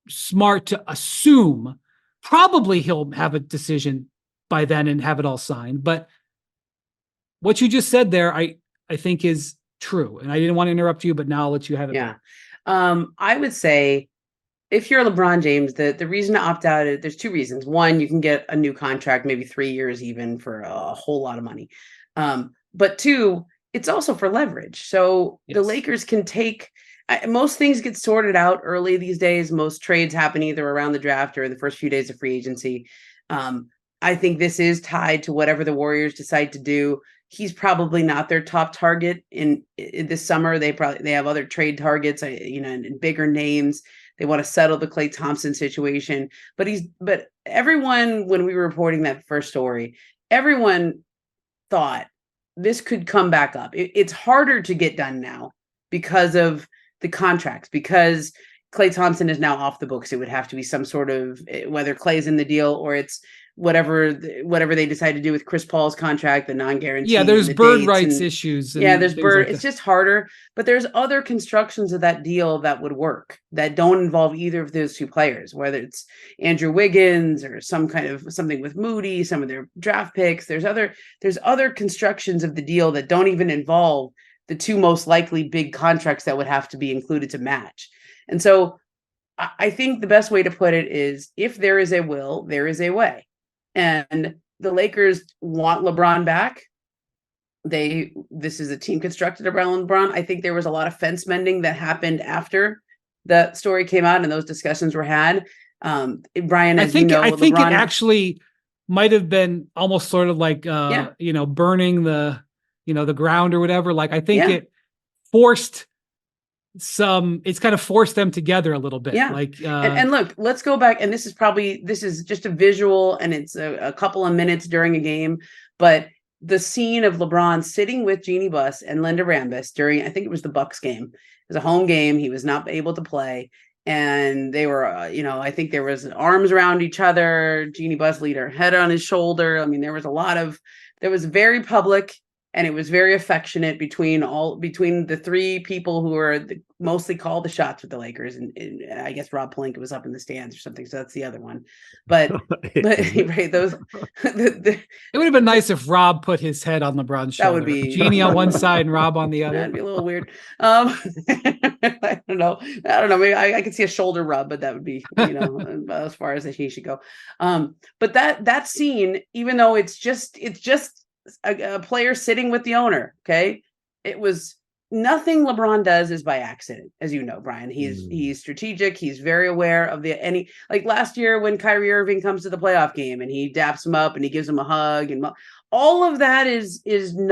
smart to assume. Probably he'll have a decision by then and have it all signed. But what you just said there, I think is true. And I didn't want to interrupt you, but now I'll let you have it.
Yeah. I would say if you're LeBron James, the reason to opt out, there's two reasons. One, you can get a new contract, maybe 3 years even, for a whole lot of money. But two, it's also for leverage. So the Lakers can take, most things get sorted out early these days. Most trades happen either around the draft or the first few days of free agency. I think this is tied to whatever the Warriors decide to do. He's probably not their top target in this summer. They have other trade targets, and bigger names. They want to settle the Klay Thompson situation, but everyone, when we were reporting that first story, everyone thought this could come back up. It's harder to get done now because of the contracts, because Klay Thompson is now off the books. It would have to be some sort of, whether Klay's in the deal or it's whatever they decide to do with Chris Paul's contract, the non-guarantee.
Yeah, there's bird rights issues.
There's bird. It's just harder, but there's other constructions of that deal that would work that don't involve either of those two players, whether it's Andrew Wiggins or some kind of something with Moody, some of their draft picks. There's other constructions of the deal that don't even involve the two most likely big contracts that would have to be included to match. And so I think the best way to put it is, if there is a will, there is a way. And the Lakers want LeBron back. This is a team constructed around LeBron. I think there was a lot of fence mending that happened after the story came out and those discussions were had. Brian, as you know,
I think
LeBron,
it actually might have been almost sort of like, burning the ground or whatever. Like, I think it forced it's kind of forced them together a little bit.
Yeah.
Like,
and look, let's go back. And this is just a visual, and it's a couple of minutes during a game, but the scene of LeBron sitting with Jeannie Buss and Linda Rambis during, I think it was the Bucks game. It was a home game. He was not able to play. And they were, I think there was arms around each other. Jeannie Buss laid her head on his shoulder. I mean, there was very public, and it was very affectionate between the three people who were mostly called the shots with the Lakers. And I guess Rob Pelinka was up in the stands or something. So that's the other one. But right, those.
It would have been nice if Rob put his head on LeBron's shoulder. That would be Jeannie on one side and Rob on the other.
That'd be a little weird. I don't know. Maybe I could see a shoulder rub, but that would be, as far as he should go. But that scene, even though it's just a player sitting with the owner. Okay. It was nothing LeBron does is by accident, as you know, Brian. He's strategic. He's very aware of like last year when Kyrie Irving comes to the playoff game and he daps him up and he gives him a hug, and all of that is him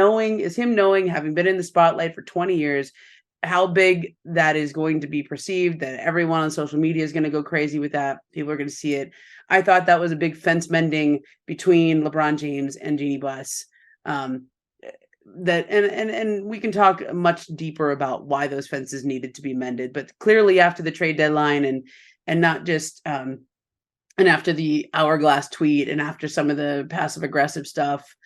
knowing, having been in the spotlight for 20 years, how big that is going to be perceived, that everyone on social media is going to go crazy with that. People are going to see it. I thought that was a big fence mending between LeBron James and Jeannie Buss. That and we can talk much deeper about why those fences needed to be mended, but clearly after the trade deadline and not just and after the hourglass tweet and after some of the passive aggressive stuff,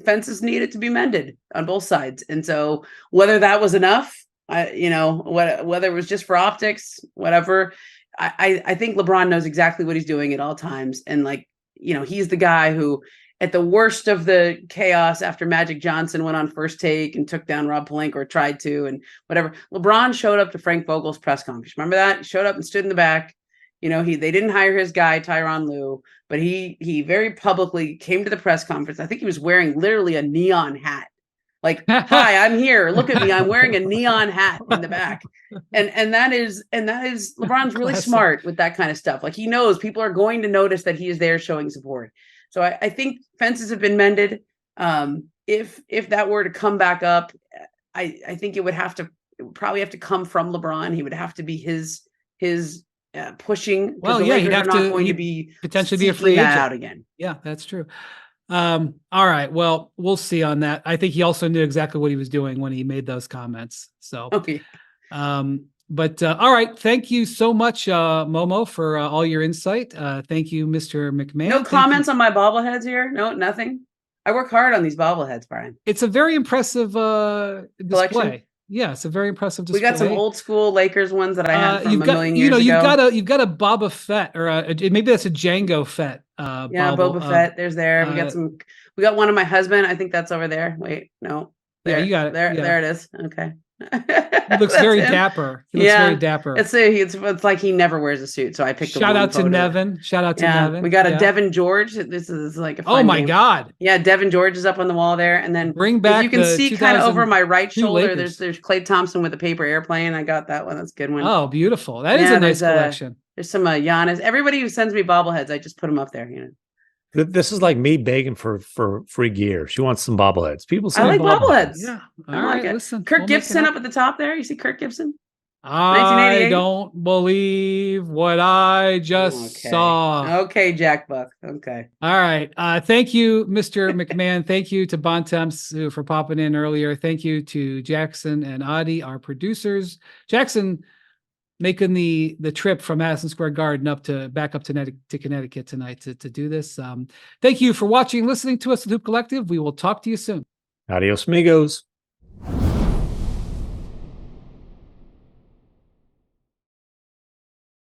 fences needed to be mended on both sides. And so whether that was enough, whether it was just for optics, whatever, I think LeBron knows exactly what he's doing at all times. And he's the guy who, at the worst of the chaos after Magic Johnson went on First Take and took down Rob Pelinka, or tried to, and whatever, LeBron showed up to Frank Vogel's press conference. Remember that? He showed up and stood in the back. They didn't hire his guy, Tyronn Lue, but he very publicly came to the press conference. I think he was wearing literally a neon hat. Like, hi, I'm here. Look at me. I'm wearing a neon hat in the back. And that is LeBron's really smart with that kind of stuff. Like, he knows people are going to notice that he is there showing support. So I think fences have been mended. If that were to come back up, I think it would probably have to come from LeBron. He would have to be his pushing.
Well, yeah, he'd have to be potentially be a free agent
out again. Yeah,
that's true. All right. Well, we'll see on that. I think he also knew exactly what he was doing when he made those comments. So,
okay.
But all right. Thank you so much, Momo, for all your insight. Thank you, Mr. MacMahon.
No comments on my bobbleheads here? No, nothing. I work hard on these bobbleheads, Brian.
It's a very impressive display. Yeah, it's a very impressive display.
We got some old school Lakers ones that I had from a million years ago.
You've got a Boba Fett, or maybe that's a Django Fett.
Boba Fett. There's there. We got one of my husband. I think that's over there. Wait, no. There.
Yeah, you got it.
There, there it is. Okay.
He looks very dapper. Very dapper.
It's like he never wears a suit. So I picked
Shout out to Nevin.
We got a Devin George. This is like a fun
my
game.
God.
Yeah, Devin George is up on the wall there. And then
bring back,
you can see kind of over my right shoulder,
Lakers.
there's Klay Thompson with a paper airplane. I got that one. That's a good one.
Oh, beautiful. That is a nice collection.
There's some Giannis. Everybody who sends me bobbleheads, I just put them up there.
This is like me begging for free gear. She wants some bobbleheads. People say
I like bobbleheads.
Yeah.
All right. Listen, Kirk Gibson up at the top there. You see Kirk Gibson?
I don't believe what I just saw.
Okay, Jack Buck. Okay.
All right. Thank you, Mr. MacMahon. Thank you to Bontemps for popping in earlier. Thank you to Jackson and Adi, our producers. Jackson making the trip from Madison Square Garden back up to Connecticut tonight to do this. Thank you for watching, listening to us at Hoop Collective. We will talk to you soon.
Adios, amigos.